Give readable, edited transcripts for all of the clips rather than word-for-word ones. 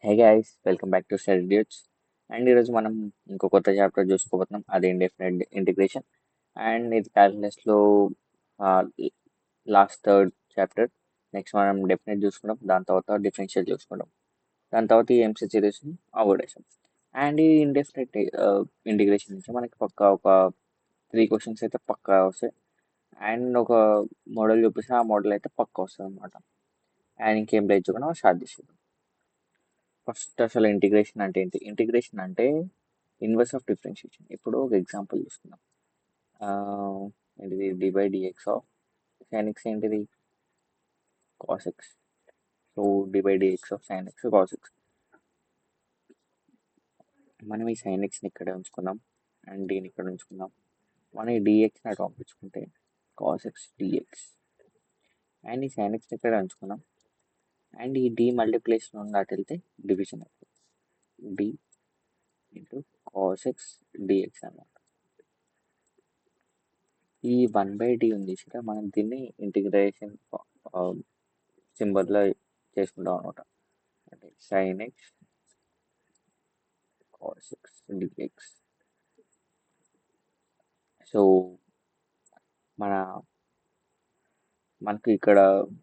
Hey guys, welcome back to study duets. And ఈరోజు మనం ఇంకో కొత్త చాప్టర్ చూసుకోబోతున్నాం, అది ఇండెఫినెట్ ఇంటిగ్రేషన్. అండ్ ఇది క్యాల్కులస్లో లాస్ట్ థర్డ్ చాప్టర్. నెక్స్ట్ మనం డెఫినెట్ చూసుకుంటాం, దాని తర్వాత డిఫరెన్షియల్ చూసుకుంటాం, దాని తర్వాత ఈ ఎంసీ సిరీస్ అవాయిడ్ చేసాం. అండ్ ఈ ఇండెఫినెట్ ఇంటిగ్రేషన్ నుంచి మనకి పక్కా ఒక 3 క్వశ్చన్స్ అయితే పక్కా వస్తాయి. అండ్ ఒక మోడల్ చూపిస్తే ఆ మోడల్ అయితే పక్కా వస్తుంది అనమాట. అండ్ ఇంకేం లేదు చూడకుండా స్టార్ట్ చేసేది. ఫస్ట్ అసలు ఇంటిగ్రేషన్ అంటే ఏంటి? ఇంటిగ్రేషన్ అంటే ఇన్వర్స్ ఆఫ్ డిఫరెన్షియేషన్. ఇప్పుడు ఒక ఎగ్జాంపుల్ తీసుకుందాం. ఏంటిది? D by dx of sine x ఏంటిది? Cos x. So d by dx of sine x cos x. మనం ఈ సైన్ ఎక్స్ని ఇక్కడే ఉంచుకుందాం అండ్ దీన్ని ఇక్కడ ఉంచుకుందాం. మనం ఈ డిఎక్స్ని అటు పంపించుకుంటే కాస్ ఎక్స్ డిఎక్స్. అండ్ ఈ సైన్ ఎక్స్ని ఇక్కడే ఉంచుకుందాం అండ్ ఈ డి మల్టిప్లేషన్ నుండి అటు వెళ్తే డివిజన్ అవుతుంది. D into cos x dx అన్నమాట. ఈ 1/d ఉంది చూడ, మనం దీన్ని ఇంటిగ్రేషన్ సింబల్లో చేసుకుంటాం అనమాట. అంటే sine x cos x dx. So మనకి ఇక్కడ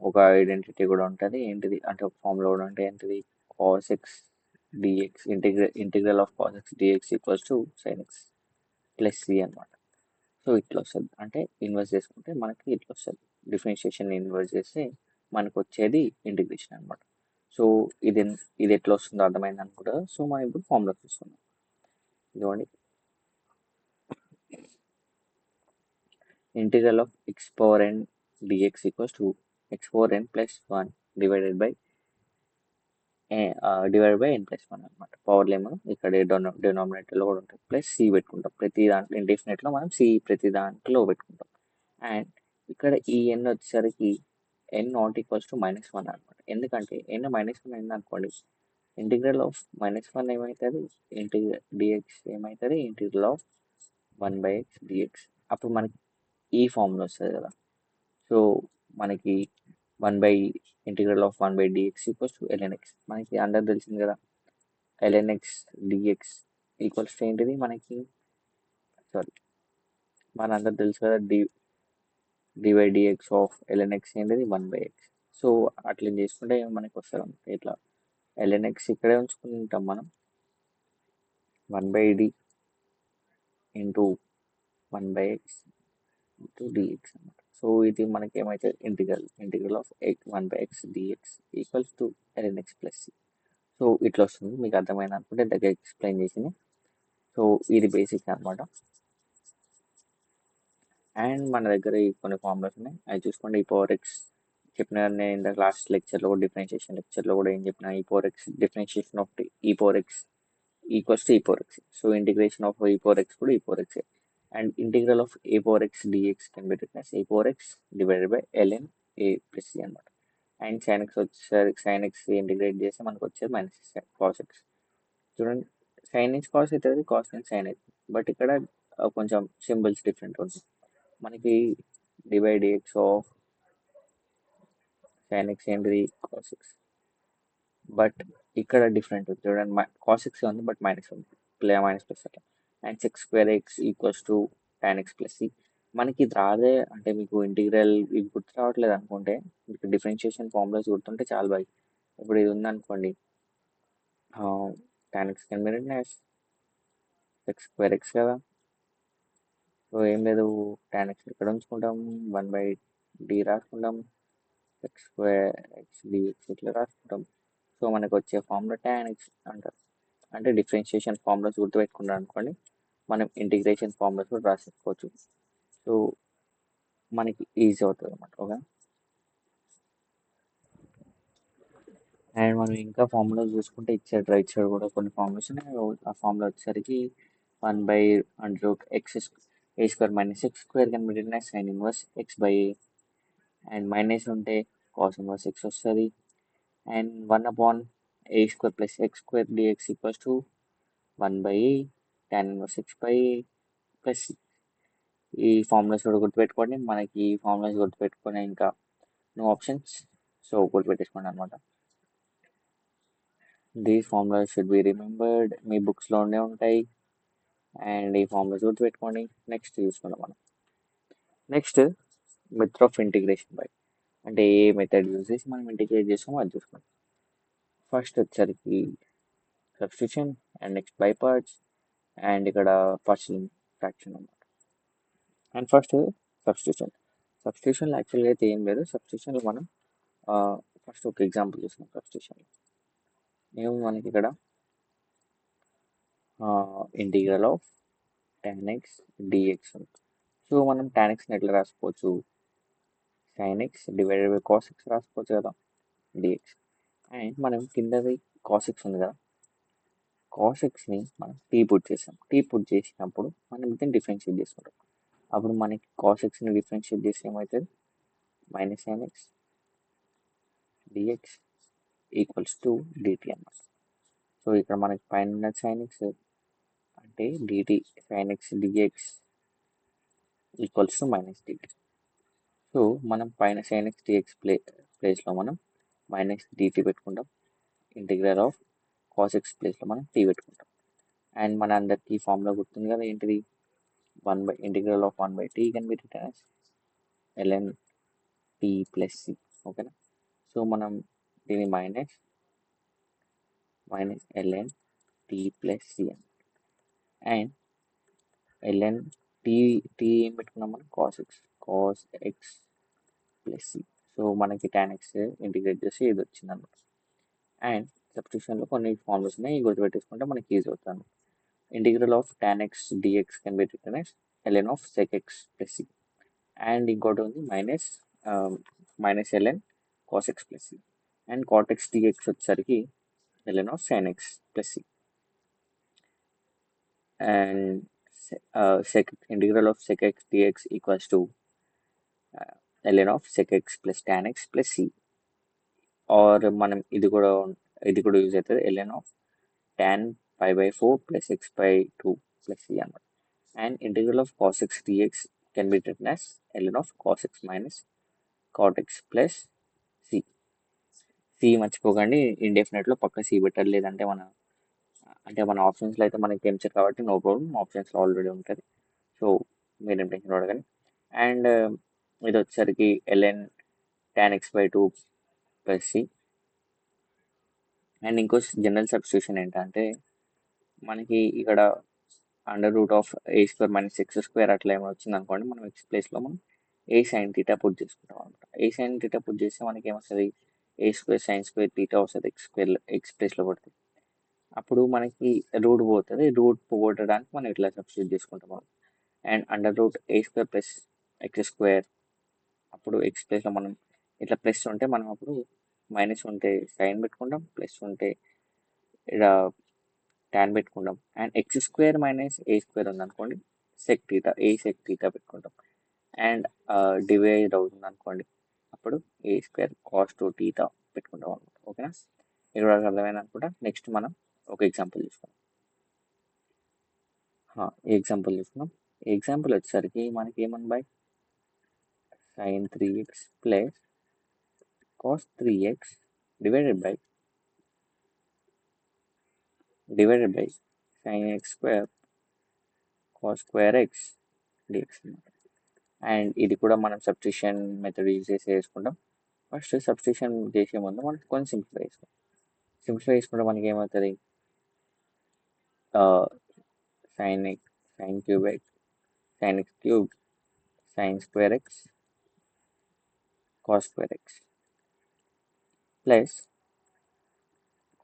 ఒక ఐడెంటిటీ కూడా ఉంటుంది. ఏంటిది అంటే ఒక ఫార్ములా కూడా ఉంటుంది. ఏంటిది? Cos x dx integral of cos x dx equals to sine x plus c అనమాట. సో ఇట్లా వస్తుంది. అంటే ఇన్వర్స్ చేసుకుంటే మనకి ఇట్లా వస్తుంది. డిఫరెన్షియేషన్ ఇన్వర్స్ చేస్తే మనకు వచ్చేది ఇంటిగ్రేషన్ అనమాట. సో ఇది ఇది ఎట్లా వస్తుందో అర్థమైంది అనుకుంటా. సో మనం ఇప్పుడు ఫార్ములా చూస్తున్నాం. ఇదిగోండి, integral of x power n dx equals to x power n plus 1 divided by n plus 1 అనమాట. పవర్లో ఏమో ఇక్కడ డినామినేటర్లో కూడా ఉంటుంది, ప్లస్ సి పెట్టుకుంటాం. ప్రతి దాంట్లో ఇండెఫినెట్లో మనం సి ప్రతి దాంట్లో పెట్టుకుంటాం. అండ్ ఇక్కడ ఈ ఎన్ వచ్చేసరికి ఎన్ నాట్ ఈక్వల్స్ టు -1 అనమాట. ఎందుకంటే ఎన్ -1 అయింది అనుకోండి, ఇంటిగ్రల్ ఆఫ్ -1 ఏమవుతుంది? ఇంటిగ్రల్ డిఎక్స్ ఏమవుతుంది? Integral of 1/x dx. అప్పుడు మనకి ఈ ఫార్ములా వస్తుంది కదా. సో మనకి 1/ఇంటిగ్రల్ of 1/dx equals to lnx. మనకి అందరు తెలిసింది కదా, lnx dx ఈక్వల్స్ టు ఏంటిది మనకి? సారీ, మన అందరు తెలుసు కదా, dx ఆఫ్ lnx ఏంటిది? 1/x. సో అట్లా చేసుకుంటే మనకి వస్తుంది అనమాట. ఇట్లా lnx ఇక్కడే ఉంచుకుంటాం మనం, 1/d into 1/x into dx అనమాట. సో ఇది మనకి ఏమైతే integral of 1/x dx equals to lnx plus c. So ఇట్లా వస్తుంది. మీకు అర్థమైంది అనుకుంటే దగ్గర ఎక్స్ప్లెయిన్ చేసింది. సో ఇది బేసిక్ అనమాట. అండ్ మన దగ్గర ఈ కొన్ని ఫార్ములాస్ ఉన్నాయి, అవి చూసుకోండి. ఈ పవర్ ఎక్స్ చెప్పిన నేను ఇంత లాస్ట్ లెక్చర్లో డిఫరెన్షియేషన్ లెక్చర్లో కూడా ఏం చెప్పిన, e power x differentiation of e power x equals to e power x. So integration of e power x కూడా e power x. And integral of a power x dx can be written as a power x divided by ln a plus c అనమాట. And sine x వచ్చేసరికి sine x integrate చేస్తే మనకు వచ్చేది minus cos x. చూడండి, sine x cos అవుతుంది, cos x sine అవుతుంది. But ఇక్కడ కొంచెం సింబల్స్ డిఫరెంట్ ఉంటుంది. మనకి divide x of sine x ఏంటిది? Cos x. బట్ ఇక్కడ డిఫరెంట్ ఉంది చూడండి, కాస్ ఎక్స్ ఉంది బట్ మైనస్ ఉంది, మైనస్ ప్లస్ అట్లా. And sec square x equals to tan x plus c. మనకి ఇది రాదే అంటే మీకు ఇంటిగ్రల్ ఇది గుర్తు రావట్లేదు అనుకుంటే, మీకు డిఫరెన్షియేషన్ ఫార్ములాస్ గుర్తుంటే చాలా బాగా. ఇప్పుడు ఇది ఉందనుకోండి, tan x can be written as sec square x కదా. సో ఏం లేదు, టాన్ ఎక్స్ ఇక్కడ ఉంచుకుంటాం, 1/d రాసుకుంటాం, ఎక్స్ స్క్వేర్ ఎక్స్ డిఎక్స్ ఇట్లా రాసుకుంటాం. సో మనకు వచ్చే ఫార్ములా టాన్ ఎక్స్ అంటారు. అంటే డిఫరెన్షియేషన్ ఫార్ములాస్ గుర్తుపెట్టుకున్నాం అనుకోండి, మనం ఇంటిగ్రేషన్ ఫార్ములాస్ కూడా రాసుకోవచ్చు. సో మనకి ఈజీ అవుతుంది అనమాట. ఓకే. అండ్ మనం ఇంకా ఫార్ములా చూసుకుంటే ఇచ్చాడు రైట్ సైడ్ కూడా కొన్ని ఫార్ములాస్ ఉన్నాయి. ఆ ఫార్ములా వచ్చేసరికి 1/√x a square minus x square can be written as sine inverse x by a. And minus ఉంటే కాస్ ఇన్వర్స్ ఎక్స్ వస్తుంది. అండ్ 1/ఏ square plus x square dx equals to 1/ఏ tan inverse x by a plus. ఈ formulas కూడా గుర్తుపెట్టుకోండి. మనకి ఈ formulas గుర్తుపెట్టుకునే ఇంకా నో ఆప్షన్స్. సో గుర్తుపెట్టేసుకోండి అనమాట. These formulas should be remembered, మీ బుక్స్లోనే ఉంటాయి. అండ్ ఈ ఫార్ములాస్ గుర్తుపెట్టుకోండి. నెక్స్ట్ చూసుకుందాం మనం. Next method of integration by, అంటే ఏ మెథడ్ యూజ్ చేసి మనం ఇంటిగ్రేట్ చేస్తామో అది చూసుకోండి. ఫస్ట్ వచ్చరికి substitution, and next by parts, and ఇక్కడ పార్షియల్ ఫ్రాక్షన్ అన్నమాట. And first substitution. సబ్స్టిట్యూషన్లో యాక్చువల్గా అయితే ఏం లేదు. సబ్స్టిట్యూషన్లో మనం ఫస్ట్ ఒక ఎగ్జాంపుల్ చూస్తున్నాం. సబ్స్టిట్యూషన్లో మేము మనకి ఇక్కడ integral of tan x dx ఉంది. సో మనం tan xని ఎట్లా రాసుకోవచ్చు, sin x divided by cos x రాసుకోవచ్చు కదా, dx. అండ్ మనం కిందది cos x ఉంది కదా, cos xని మనం t పుట్ చేసాం. t పుట్ చేసినప్పుడు మనం దీన్ని డిఫరెన్షియేట్ చేసుకుంటాం. అప్పుడు మనకి cos xని డిఫరెన్షియేట్ చేస్తే ఏమవుతుంది, minus sin x dx equals to dt అన్నమాట. సో ఇక్కడ మనకి పైన sin x అంటే dt sin x dx equals to minus dt. So మనం పైన sin x dx ప్లేస్లో మనం మైనస్ dt పెట్టుకుంటాం. ఇంటిగ్రల్ ఆఫ్ cos x ప్లేస్లో మనం t పెట్టుకుంటాం. అండ్ మన అందరికీ ఫార్ములా గుర్తుంది కదా, ఏంటిది, integral of 1/t can be written as ln t plus c. ఓకేనా. సో మనం దీని minus ln t plus c అని, అండ్ ln t ఏం పెట్టుకున్నాం మనం, cos x plus c. So మనకి tan x ఇంటిగ్రేట్ చేసి ఇది వచ్చింది అనమాట. అండ్ సబ్స్టిట్యూషన్లో కొన్ని ఫార్ములాస్ ఉన్నాయి, గుర్తుపెట్టేసుకుంటే మనకి ఈజీ అవుతుంది. Integral of tan x dx can be written as ln of sec x plus c. And ఇంకోటి ఉంది minus ln cos x plus c. And cot x dx వచ్చేసరికి ln of sin x plus c. And integral of sec x dx equals to ln of sec x plus tan x plus c. Or మనం ఇది కూడా use అవుతుంది, ln of tan π/4 plus x/2 plus c అన్నమాట. And integral of cos x dx can be written as ln of cos x minus cot x plus c. C మర్చిపోకండి, ఇండెఫినెట్లో పక్క C పెట్టాలి, లేదంటే మన ఆప్షన్స్లో అయితే మనకి టెన్షన్ కాబట్టి నో ప్రాబ్లం, ఆప్షన్స్లో ఆల్రెడీ ఉంటుంది. సో మీరేం టెన్షన్ పడకండి. అండ్ ఇది వచ్చేసరికి ln tan x/2 plus c. And ఇంకో జనరల్ సబ్స్టిట్యూషన్ ఏంటంటే మనకి ఇక్కడ under root of a² minus x² అట్లా ఏమైనా వచ్చింది అనుకోండి, మనం x ప్లేస్లో మనం a sin θ పుట్ చేసుకుంటాం అనమాట. a sin θ పుట్ చేస్తే మనకి ఏమొస్తుంది, a² sin² θ వస్తుంది, x ప్లేస్లో పడుతుంది. అప్పుడు మనకి రూట్ పోతుంది, రూట్ పోగొట్టడానికి మనం ఇట్లా సబ్స్టిట్యూట్ చేసుకుంటాం. And under root a² plus x², అప్పుడు x ప్లేస్లో మనం ఇట్లా ప్లస్ ఉంటే మనం అప్పుడు మైనస్ ఉంటే సైన్ పెట్టుకుంటాం, ప్లస్ ఉంటే ఇక్కడ tan పెట్టుకుంటాం. అండ్ x² మైనస్ a² ఉందనుకోండి, sec θ, a sec θ పెట్టుకుంటాం. అండ్ డివైడ్ అవుతుంది అనుకోండి, అప్పుడు a² cos 2θ పెట్టుకుంటాం అనమాట. ఓకేనా, ఇక్కడ అర్థమైంది అనుకుంటా. నెక్స్ట్ మనం ఒక ఎగ్జాంపుల్ చూసుకుందాం. ఈ ఎగ్జాంపుల్ వచ్చేసరికి మనకి ఏమని by sin 3x plus cos 3x divided by sin x² cos² x dx అన్నమాట. అండ్ ఇది కూడా మనం సబ్స్టిట్యూషన్ మెథడ్ యూజ్ చేసి చేసుకుంటాం. ఫస్ట్ సబ్స్టిట్యూషన్ చేసే ముందు మనం కొంచెం సింప్లిఫై చేసుకుంటే మనకి ఏమవుతుంది, sin cube x sin x cube sin² x cos² x plus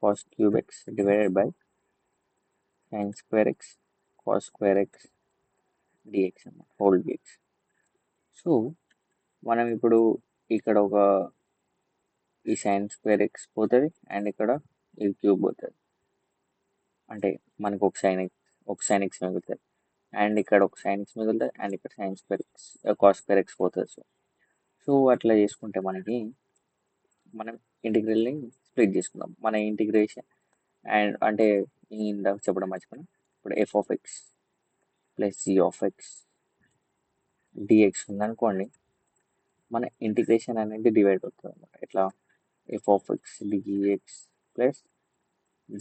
cos³ x divided by sin² x cos² x dx అన్నమాట, హోల్ dx. సో మనం ఇప్పుడు ఇక్కడ ఈ sin² x పోతుంది, అండ్ ఇక్కడ ఇది క్యూబ్ పోతుంది, అంటే మనకు ఒక sin x మిగులుతుంది, అండ్ ఇక్కడ ఒక sin x మిగులుతుంది, అండ్ ఇక్కడ sin² x cos² x పోతుంది. సో అట్లా చేసుకుంటే మనం ఇంటిగ్రల్ని స్ప్లిట్ చేసుకుందాం. మన ఇంటిగ్రేషన్ అండ్ అంటే ఇందాక చెప్పడం మర్చిపోయినా, ఇప్పుడు f(x) ప్లస్ g(x) dx ఉందనుకోండి, మన ఇంటిగ్రేషన్ అనేది డివైడ్ అవుతుంది అనమాట. ఇట్లా f(x) dx plus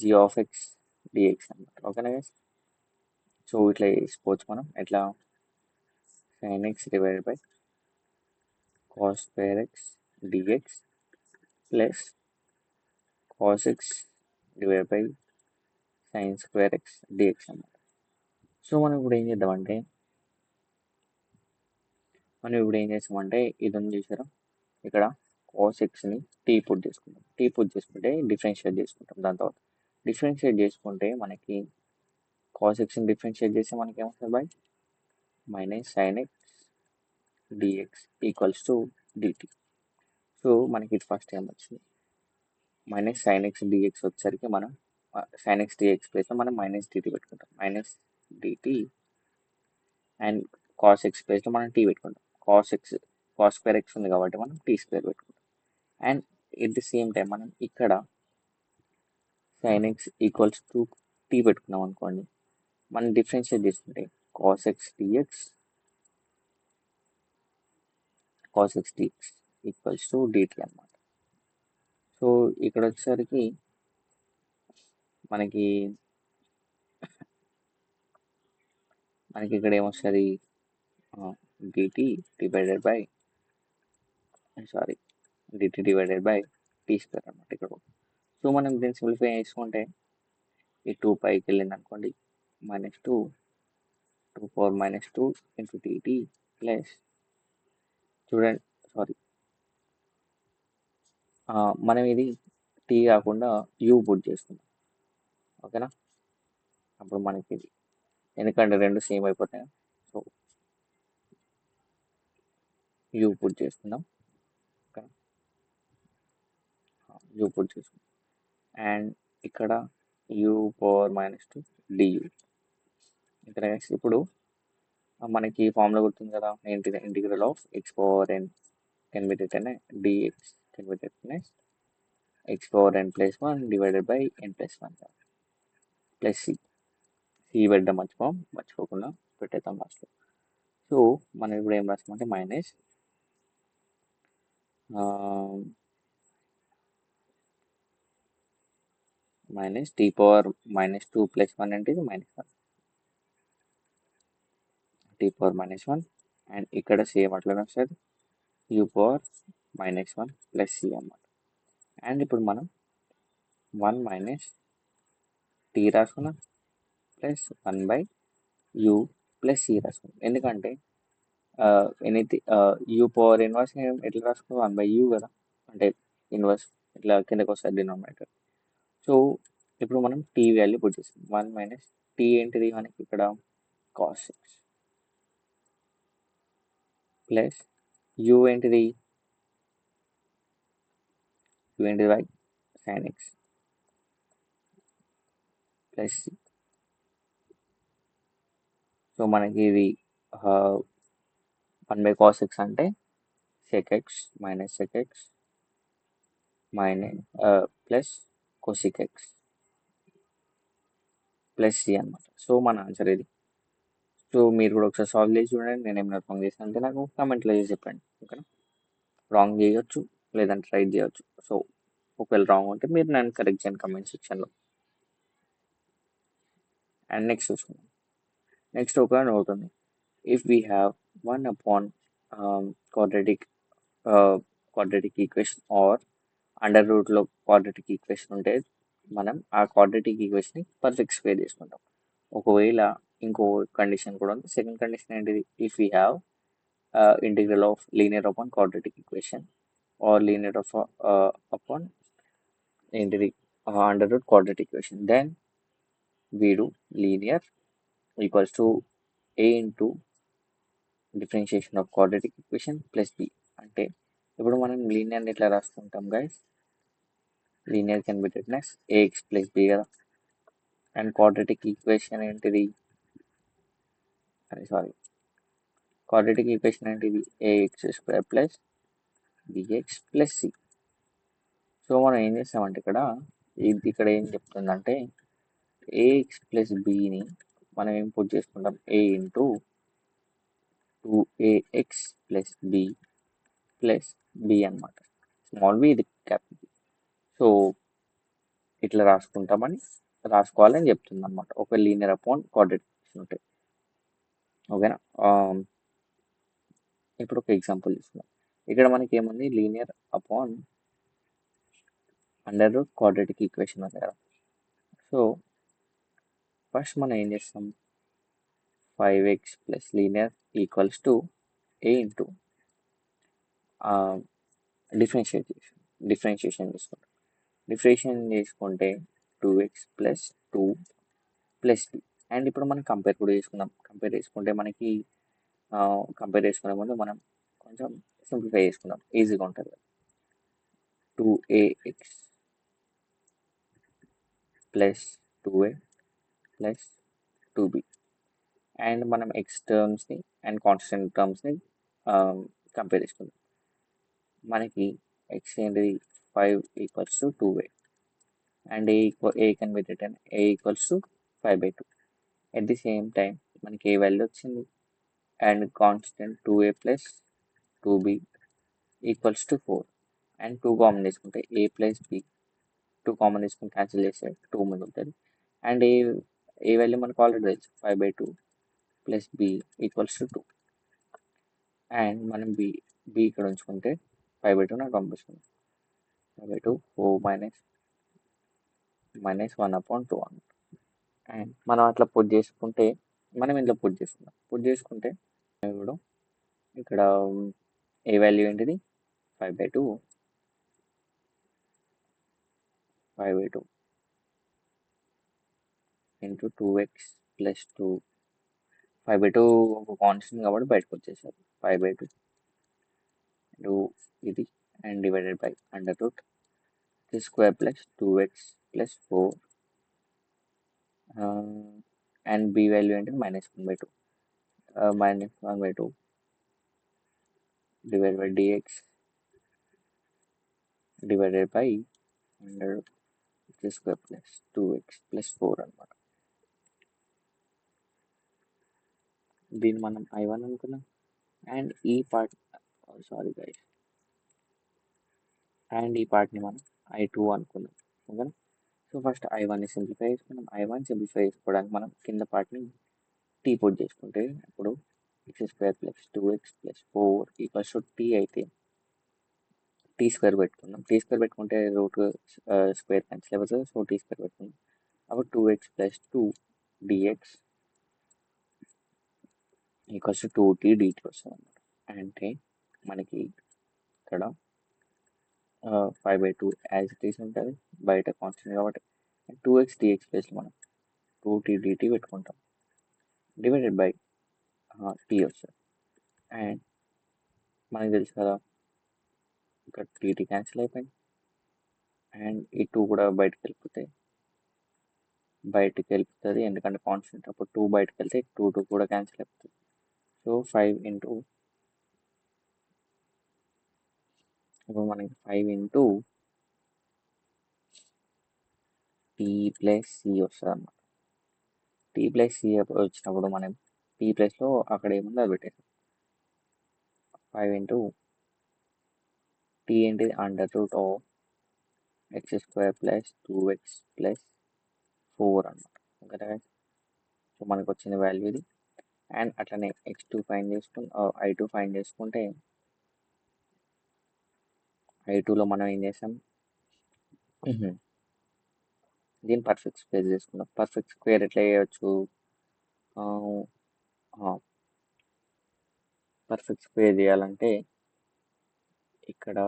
g of x dx అనమాట. ఓకేనా గైస్? సో ఇట్లా చేసుకోవచ్చు మనం. ఎట్లా sin x divided by cos square x dx plus cos x divided by sin square x dx అన్నమాట. సో మనం ఇప్పుడు ఏం చేద్దామంటే ఇది ఉంది చూసారా ఇక్కడ cos xని t పుట్ చేసుకుంటాం. t పుట్ చేసుకుంటే డిఫరెన్షియేట్ చేసుకుంటాం. దాని తర్వాత డిఫరెన్షియేట్ చేసుకుంటే మనకి cos xని డిఫరెన్షియేట్ చేస్తే మనకి ఏమవుతుంది by minus sin x dx equals to dt. So మనకి ఇది ఫస్ట్ ఏం వచ్చింది మైనస్ sin x dx వచ్చేసరికి మనం sin x dx ప్లేస్లో మనం మైనస్ dt పెట్టుకుంటాం. Minus dt and cos x ప్లేస్లో మనం t పెట్టుకుంటాం. cos స్క్వేర్ x ఉంది కాబట్టి మనం t స్క్వేర్ పెట్టుకుంటాం. And at the same time మనం ఇక్కడ sin x equals to t పెట్టుకున్నాం అనుకోండి, మనం డిఫరెన్షియేట్ చేసుకుంటే cos x dx equals to dt అనమాట. సో ఇక్కడ వచ్చేసరికి మనకి ఇక్కడ ఏమొస్తుంది dt divided by t square అనమాట ఇక్కడ. సో మనం దీన్ని సింప్లిఫై చేసుకుంటే ఈ 2 పైకి వెళ్ళింది అనుకోండి -2 -2 ఇంటూ dt ప్లస్ చూడండి మనం ఇది t కాకుండా u పుట్ చేసుకుందాం. ఓకేనా? అప్పుడు మనకి ఇది ఎందుకంటే రెండు సేమ్ అయిపోతాయి. సో u పుట్ చేసుకుందాం. ఓకేనా? u పుట్ చేసుకుందాం అండ్ ఇక్కడ u పవర్ -2 du. ఇక్కడ ఇప్పుడు మనకి ఫార్ములా గుర్తుంది కదా, ఏంటిది integral of x power n can be return dx can be return x power n plus 1 divided by n plus 1 plus c. పెట్టడం మర్చిపోకుండా పెట్టేద్దాం లాస్ట్లో. సో మనం ఇప్పుడు ఏం రాస్తామంటే మైనస్ t పవర్ -2 ప్లస్ 1 అంటే ఇది -1 t పవర్ -1 అండ్ ఇక్కడ సేమ్ అట్లనే వస్తుంది u పవర్ -1 ప్లస్ c అన్నమాట. అండ్ ఇప్పుడు మనం 1 మైనస్ t రాసుకున్నాం ప్లస్ 1/u ప్లస్ c రాసుకున్నాం. ఎందుకంటే u పవర్ ఇన్వర్స్ ఎట్లా రాసుకున్నాం 1/u కదా, అంటే ఇన్వర్స్ ఇట్లా కిందకి వస్తుంది డినామినేటర్. సో ఇప్పుడు మనం t వాల్యూ పుట్ చేస్తాం. 1 మైనస్ t ఏంటిది మనకి ఇక్కడ cos x ప్లస్ u ఏంటిది by sin x plus c. So మనకి ఇది 1/cos x అంటే sec x minus sec x plus cosec x plus c అనమాట. సో మన ఆన్సర్ ఇది. సో మీరు కూడా ఒకసారి సాల్వ్ చేసి చూడండి. నేను ఏమైనా రాంగ్ చేసిన అంటే నాకు కామెంట్లో చేసి చెప్పండి. ఓకేనా? రాంగ్ చేయొచ్చు లేదంటే రైట్ చేయొచ్చు. సో ఒకవేళ రాంగ్ ఉంటే మీరు నన్ను కరెక్ట్ చేయండి కమెంట్ సెక్షన్లో. అండ్ నెక్స్ట్ చూసుకుందాం. నెక్స్ట్ ఒక నోట్ ఉంది. If we have 1 upon quadratic equation or under రూట్లో క్వాడ్రాటిక్ ఈక్వేషన్ ఉంటే మనం ఆ క్వాడ్రాటిక్ ఈక్వేషన్ని పర్ఫెక్ట్ స్క్వేర్ చేసుకుంటాం. ఒకవేళ ఇంకో కండిషన్ కూడా ఉంది. సెకండ్ కండిషన్ ఏంటిది, if we have integral of linear upon quadratic equation or linear of upon ఏంటిది under root quadratic equation, then we do linear equals to a into differentiation of quadratic equation plus b. అంటే ఇప్పుడు మనం linear ఎట్లా రాసుకుంటాం guys, linear can be written as ax plus b కదా. And quadratic equation ఏంటిది quadratic equation ఏంటిది ax square plus bx plus c. So మనం ఏం చేస్తామంటే ఇక్కడ ఏం చెప్తుందంటే ax ప్లస్ bని మనం ఏం పుట్ చేసుకుంటాం a into 2ax plus b plus b అనమాట. స్మాల్ b ఇది క్యాపిటల్. సో ఇట్లా రాసుకోవాలని చెప్తుంది అనమాట. ఒక లీనియర్ అపాన్ క్వాడ్రాటిక్ ఉంటాయి. ఓకేనా. ఇప్పుడు ఒక ఎగ్జాంపుల్ తీసుకుందాం. ఇక్కడ మనకి ఏముంది, linear upon under root quadratic equation ఉంది కదా. సో ఫస్ట్ మనం ఏం చేస్తాం, 5x plus linear equals to a into differentiation చేసుకుంటాం. డిఫరెన్షియేషన్ చేసుకుంటే 2x plus 2 plus b. And ఇప్పుడు మనం కంపేర్ కూడా చేసుకుందాం. కంపేర్ చేసుకుంటే మనకి కంపేర్ చేసుకునే ముందు మనం కొంచెం సింప్లిఫై చేసుకుందాం, ఈజీగా ఉంటుంది కదా. 2ax plus 2a plus 2b. And మనం ఎక్స్ టర్మ్స్ని అండ్ కాన్స్టెంట్ టర్మ్స్ని కంపేర్ చేసుకుందాం. మనకి ఎక్స్ ఏంటిది, 5 equals to 2a and a can be written a equals to 5/2. At the same time మనకి ఏ వాల్యూ వచ్చింది, and constant 2a plus 2b equals to 4. And 2 common తీసుకుంటే a plus b, 2 common తీసుకుని cancel చేస్తే 2 మిగులుతుంది. And A value మనకు already తెలుసు, 5/2 plus b equals to 2. And మనం b ఇక్కడ ఉంచుకుంటే 5/2 నాకు పంపిస్తుంది. 5/2 4 మైనస్ 1/2 అన్నమాట. అండ్ మనం అట్లా పుట్ చేసుకుంటే మనం ఇంట్లో పుట్ చేసుకుంటే ఇప్పుడు ఇక్కడ ఏ వాల్యూ ఏంటిది, 5/2 ఇంటూ 2x ప్లస్ 2. 5/2 ఒక కాన్స్టెంట్ కాబట్టి బయటకు వచ్చేసారు. 5/2 ఇది and divided by under root square plus 2x plus 4. And b value ఏంటి, -1/2. -1/2 divided by dx divided by under square plus 2x plus 4 అనమాట. దీన్ని మనం I1 అనుకున్నాం. అండ్ ఈ పార్ట్ అండ్ ఈ పార్ట్ని మనం I2 అనుకున్నాం. ఓకేనా. సో ఫస్ట్ I1ని సింప్లిఫై చేసుకున్నాం. I1 సింప్లిఫై చేసుకోవడానికి మనం కింద పార్ట్ని టీ పుట్ చేసుకుంటే ఇప్పుడు x² plus 2x plus 4 equals to t అయితే టీ స్క్వేర్ పెట్టుకుందాం. టీ స్క్వేర్ పెట్టుకుంటే రూట్ స్క్వేర్ క్యాన్సిల్ అవుతుంది. సో టీ స్క్వేర్ పెట్టుకుందాం. అప్పుడు 2x plus 2 dx equals to 2t dt వస్తుంది అనమాట. అంటే మనకి ఇక్కడ 5/2 యాజ్ ఇట్ ఈస్ ఉంటుంది, బయట కాన్స్టెంట్ కాబట్టి 2x dx ప్లస్ మనం 2t dt పెట్టుకుంటాం, డివైడెడ్ బై t వస్తుంది. అండ్ మనకి తెలుసు కదా, ఇక్కడ tt క్యాన్సిల్ అయిపోయింది. అండ్ ఈ 2 కూడా బయటకు వెళ్ళిపోతుంది ఎందుకంటే కాన్స్టెంట్. అప్పుడు 2 బయటకు వెళ్తే 2 కూడా క్యాన్సిల్ అయిపోతుంది. సో 5 ఇంటూ ఇప్పుడు మనకి 5 ఇంటూ టీ ప్లస్ సి వస్తుంది అన్నమాట. టీ ప్లస్ సి వచ్చినప్పుడు మనం టీ ప్లస్లో అక్కడ ఏముందో అది పెట్టేసాం. 5 ఇంటూ టీ ఏంటి, under root of x² plus 2x plus 4 అన్నమాట. ఓకేనా. సో మనకు వచ్చిన వాల్యూ ఇది. అండ్ అట్లనే I2 ఫైండ్ చేసుకుంటే I2లో మనం ఏం చేసాం, దీన్ని పర్ఫెక్ట్ స్క్వేర్ చేసుకున్నాం. పర్ఫెక్ట్ స్క్వేర్ ఎట్లా చేయవచ్చు, పర్ఫెక్ట్ స్క్వేర్ చేయాలంటే ఇక్కడ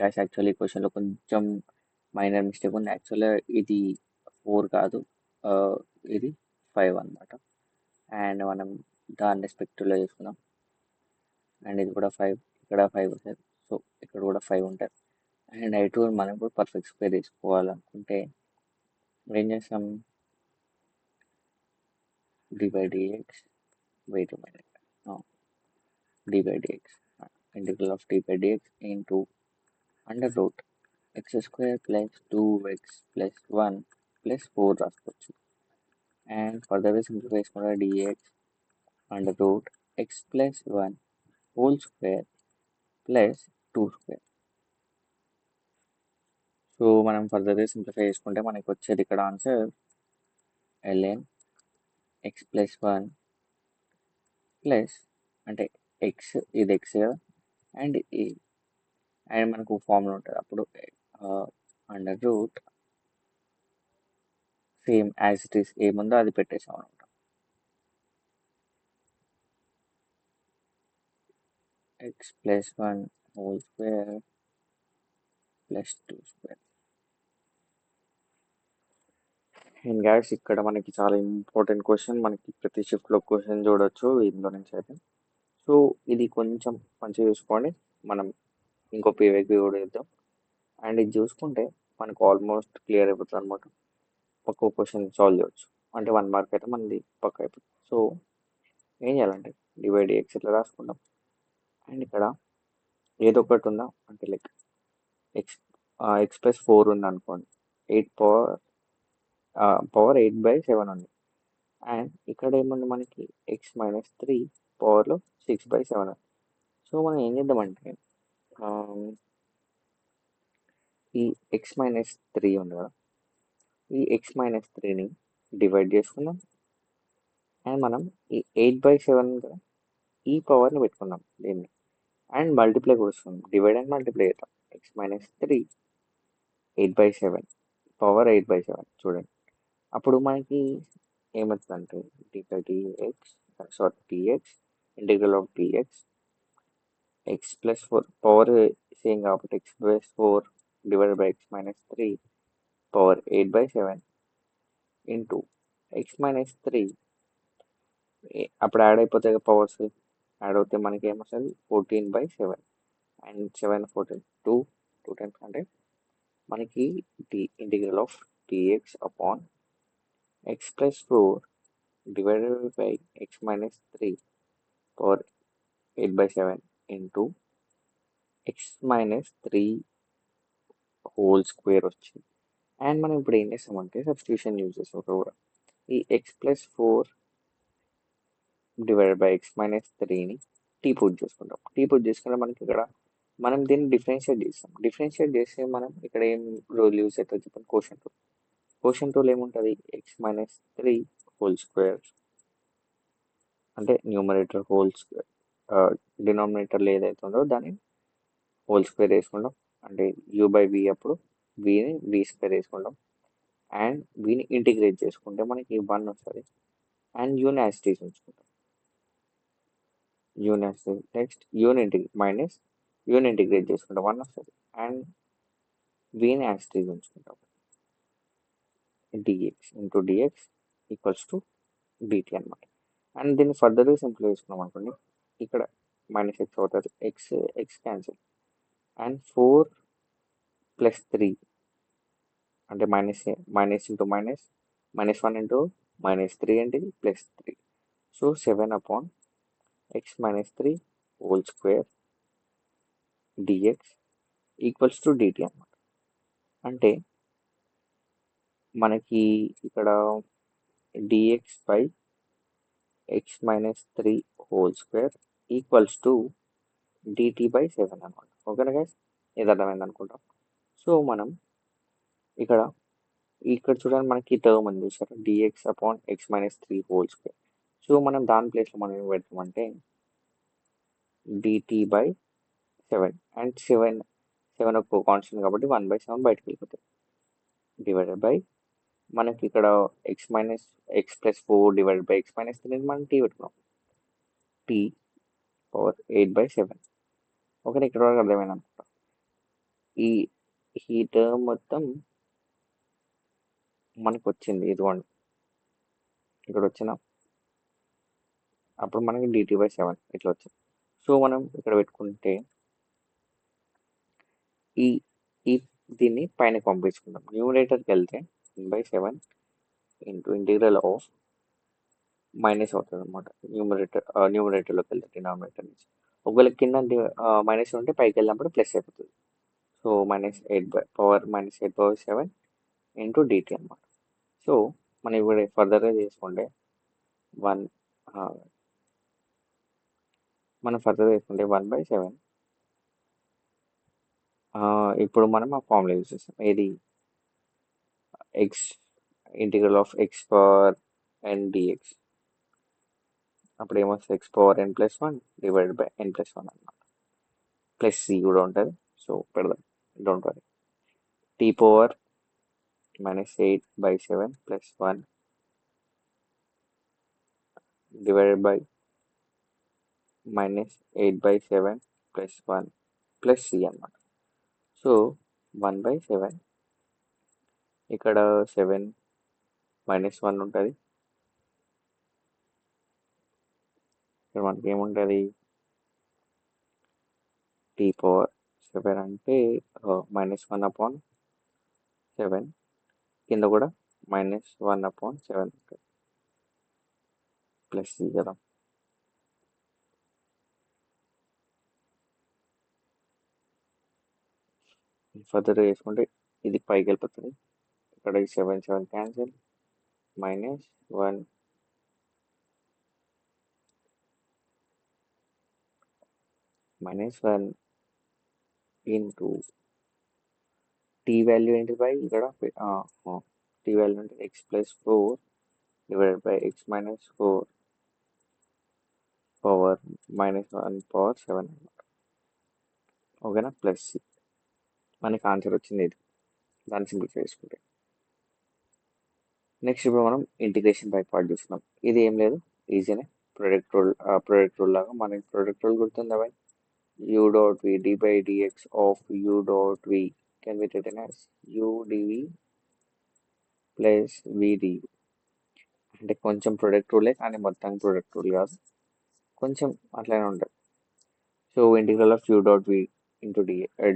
గాయస్ యాక్చువల్లీ క్వశ్చన్లో కొంచెం మైనర్ మిస్టేక్ ఉంది. యాక్చువల్గా ఇది 4 కాదు, ఇది 5 అనమాట. అండ్ మనం దాని రెస్పెక్టివ్లో చేసుకున్నాం. అండ్ ఇది కూడా 5, ఇక్కడ 5 ఉంటుంది. సో ఇక్కడ కూడా 5 ఉంటుంది. అండ్ I2 మనం కూడా పర్ఫెక్ట్ స్క్వేర్ తీసుకోవాలనుకుంటే ఏం చేస్తాం, d by dx integral of d by dx into under root x² plus 2x plus 1 plus 4 రాసుకోవచ్చు. అండ్ ఫర్దర్గా సింప్లిఫై చేసుకుంటే dx under root x plus 1 whole square plus 2 square. So మనం ఫర్దర్గా సింప్లిఫై చేసుకుంటే మనకి వచ్చేది ఇక్కడ answer ln x plus 1 plus అంటే ఎక్స్ ఇది ఎక్స్ కదా అండ్ అండ్ మనకు ఫార్ములా ఉంటుంది అప్పుడు under root same as it is ఏముందో అది పెట్టేసాం అనమాట. X plus 1 whole square plus 2 square. And gas ఇక్కడ మనకి చాలా ఇంపార్టెంట్ క్వశ్చన్, మనకి ప్రతి షిఫ్ట్లో క్వశ్చన్ చూడొచ్చు ఇందులో నుంచి అయితే. సో ఇది కొంచెం మంచిగా చూసుకోండి, మనం ఇంకో పీవైకి కూడా ఇద్దాం. అండ్ ఇది చూసుకుంటే మనకు ఆల్మోస్ట్ క్లియర్ అయిపోతుంది అనమాట. ఒక్కో క్వశ్చన్ సాల్వ్ చేయవచ్చు అంటే 1 మార్క్ అయితే మనది పక్క అయిపోతుంది. సో ఏం చేయాలంటే డివైడ్ ఎక్స్ ఇట్లా రాసుకుంటాం. అండ్ ఇక్కడ ఏదో ఒకటి ఉందా అంటే లైక్ ఎక్స్ ఎక్స్ ప్లస్ 4 ఉంది అనుకోండి, 8 పవర్ 8/7 ఉంది. అండ్ ఇక్కడ ఏముంది మనకి ఎక్స్ మైనస్ 3 పవర్లో 6/7 ఉంది. సో మనం ఏం చేద్దామంటే ఈ ఎక్స్ మైనస్ 3 ఉంది కదా, ఈ ఎక్స్ మైనస్ 3ని డివైడ్ చేసుకుందాం. అండ్ మనం ఈ 8/7 కదా ఈ పవర్ని పెట్టుకుందాం దీన్ని, అండ్ మల్టిప్లై కూడా వస్తుంది, డివైడ్ అండ్ మల్టిప్లై చేద్దాం. ఎక్స్ మైనస్ 3 8/7 పవర్ 8/7 చూడండి. అప్పుడు మనకి ఏమవుతుందంటే dx integral of dx x plus 4 power same కాబట్టి x plus 4 divide by x minus 3 power 8/7 into x minus 3 అప్పుడు యాడ్ అయిపోతాయి కదా పవర్స్, యాడ్ అవుతే మనకి ఏమొస్తుంది 14/7 అండ్ 7 14 2 టైమ్స్ అంటే మనకి integral of dx upon x plus 4 divided by x minus 3 power 8/7 into x minus 3 whole square వచ్చింది. And మనం ఇప్పుడు ఏం చేస్తామంటే సబ్స్టిట్యూషన్ యూజ్ చేస్తాం కూడా. ఈ x plus 4 divided by x minus 3ని టీ పుట్ చేసుకుంటాం. టీ పుట్ చేసుకుంటే మనకి ఇక్కడ మనం దీన్ని డిఫరెన్షియేట్ చేస్తాం. డిఫరెన్షియేట్ చేస్తే మనం ఇక్కడ ఏం రూల్ యూజ్ అవుతుంది చెప్పండి, కోషంట్ రూల్. కోషంట్ రూల్ ఏముంటుంది, ఎక్స్ మైనస్ 3 హోల్ స్క్వేర్ అంటే న్యూమరేటర్ హోల్ స్క్వేర్, డినామినేటర్లో ఏదైతే ఉందో దాన్ని హోల్ స్క్వేర్ వేసుకుంటాం. అంటే u/v అప్పుడు vని v స్క్వేర్ వేసుకుంటాం. అండ్ vని ఇంటిగ్రేట్ చేసుకుంటే మనకి 1 వస్తుంది. అండ్ యూని యాజ్ ఇట్ ఈజ్ ఉంచుకుంటాం. యూని as it is next minus యూని ఇంటిగ్రేట్ చేసుకుంటాం 1 వస్తుంది. అండ్ vని యాజ్ ఇట్ ఈజ్ ఉంచుకుంటాం. dx into dx equals to dt అనమాట. అండ్ దీన్ని ఫర్దర్గా సింప్లిఫై చేసుకున్నాం అనుకోండి, ఇక్కడ మైనస్ ఎక్స్ అవుతుంది, ఎక్స్ క్యాన్సిల్. అండ్ 4 ప్లస్ 3 అంటే మైనస్ ఇంటూ మైనస్, -1 ఇంటూ -3 అంటే plus 3. So 7 upon x minus 3 whole square dx equals to dt అనమాట. అంటే మనకి ఇక్కడ dx by x minus 3 whole square equals to dt/7 అనమాట. ఓకేనా గైస్, ఇది అర్థమైంది అనుకుంటాం. సో మనం ఇక్కడ చూడండి మనకి టర్మ్ ఉంది చూసారా, dx upon x minus 3 whole square. So మనం దాని ప్లేస్లో మనం ఏం పెడతామంటే dt/7 అండ్ 7 ఒక కాన్స్టెంట్ కాబట్టి 1/7 బయటకు వెళ్ళిపోతుంది. డివైడెడ్ బై మనకి ఇక్కడ x plus 4 divided by x minus 3 మనం టీ పెట్టుకున్నాం, టీ పవర్ 8/7. ఓకే, ఇక్కడ వరకు అర్థమైంది అనుకుంటా. ఈ టర్మ్ మొత్తం మనకు వచ్చింది ఇదిగోండి, ఇక్కడ వచ్చిన అప్పుడు మనకి dt/7 ఇట్లా వచ్చింది. సో మనం ఇక్కడ పెట్టుకుంటే ఈ దీన్ని పైన పంపించుకుందాం. న్యూమరేటర్కి వెళ్తే 1/7 ఇంటూ ఇంటిగ్రల్ ఆఫ్ మైనస్ అవుతుంది అనమాట. న్యూమరేటర్లోకి వెళ్తే డినామినేటర్ నుంచి ఒకవేళ కింద మైనస్ ఉంటే పైకి వెళ్ళినప్పుడు ప్లస్ అయిపోతుంది. సో -8/7 ఇంటూ dt అనమాట. సో మనం ఇప్పుడు ఫర్దర్గా చేసుకుంటే 1/7 ఇప్పుడు మనం ఆ ఫార్ములా యూజ్ చేస్తాం. ఏది x integral of x power n dx. అప్పుడు ఏమొస్తుంది? X power n plus one divided by n plus one అన్నమాట. ప్లస్ సి కూడా ఉంటుంది. సో పెడదాం, don't worry. T power -8/7 plus 1 divided by -8/7 plus 1 plus c అన్నమాట. So 1/7, ఇక్కడ 7 -1 ఉంటుంది. ఇక్కడ మనకి ఏముంటుంది? టీ పవర్ 7 అంటే -1/7, కింద కూడా -1/7 ఉంటుంది, ప్లస్ సి కదా. ఫర్దర్ చేసుకుంటే ఇది పైకి వెళ్ళిపోతుంది. ఇక్కడ ఈ 7 క్యాన్సిల్, -1 -1 ఇంటూ టీ వాల్యూ ఏంటి బై ఇక్కడ టీ వాల్యూ అంటే x plus 4 divided by x minus 4 power -1 power 7 అనమాట. ఓకేనా? Plus c. మనకి ఆన్సర్ వచ్చింది ఇది. దాన్ని సింప్లిఫై చేసుకుంటే నెక్స్ట్ ఇప్పుడు మనం ఇంటిగ్రేషన్ బై పార్ట్ చూస్తున్నాం. ఇది ఏం లేదు, ఈజీనే. ప్రొడక్ట్ రూల్ లాగా మనకి ప్రొడక్ట్ రూల్ గుర్తుందా by? u dot v d by dx of u dot v can be written as u dv plus v du. అంటే కొంచెం ప్రొడక్ట్ రూలే, కానీ మొత్తం ప్రొడక్ట్ రూల్ కాదు, కొంచెం అట్లనే ఉంటుంది. So integral of u dot v into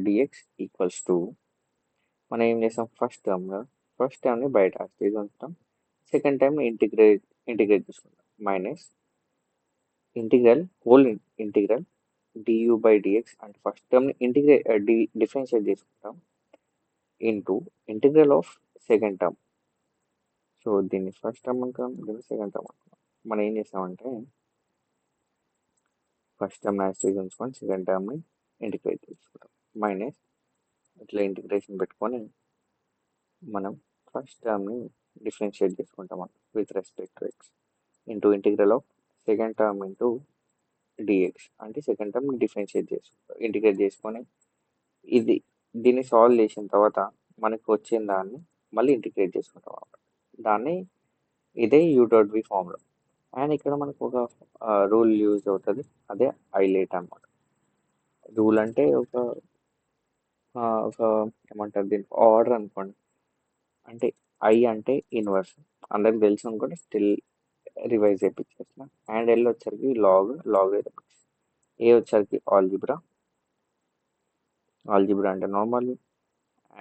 dx equals to, మనం ఏం చేస్తాం? ఫస్ట్ టర్మ్ని బయట తీసుకుంటాం, సెకండ్ టర్మ్ ఇంటిగ్రేట్ చేసుకుంటాం. Minus integral whole integral du by dx అంటే ఫస్ట్ టర్మ్ని డిఫరెన్షియేట్ చేసుకుంటాం into integral of second term. So దీన్ని ఫస్ట్ టర్మ్ అనుకున్నాం, దీన్ని సెకండ్ టర్మ్ అనుకున్నాం. మనం ఏం చేస్తామంటే ఫస్ట్ టర్మ్ యాజ్ ఉంచుకొని సెకండ్ టర్మ్ని ఇంటిగ్రేట్ చేసుకుంటాం. మైనస్ ఇట్లా ఇంటిగ్రేషన్ పెట్టుకొని మనం ఫస్ట్ టర్మ్ని డిఫరెన్షియేట్ చేసుకుంటాం with respect to x into integral of second term into dx అంటే సెకండ్ టర్మ్ డిఫరెన్షియేట్ చేసుకుంటాం, ఇంటిగ్రేట్ చేసుకొని దీన్ని సాల్వ్ చేసిన తర్వాత మనకు వచ్చిన దాన్ని మళ్ళీ ఇంటిగ్రేట్ చేసుకుంటాం అన్నమాట. దాన్ని ఇదే u dot b formula. And ఇక్కడ మనకు ఒక రూల్ యూజ్ అవుతుంది, అదే హైలైట్ అన్నమాట. రూల్ అంటే ఒక ఏమంటారు దీనికి, ఆర్డర్ అనుకోండి. అంటే ఐ అంటే ఇన్వర్స్, అందరికి తెలుసు అనుకోండి, స్టిల్ రివైజ్ చేయించేసిన. అండ్ ఎల్ వచ్చరికి లాగరిథమిక్స్, ఏ వచ్చరికి ఆల్జిబ్రా అంటే normal.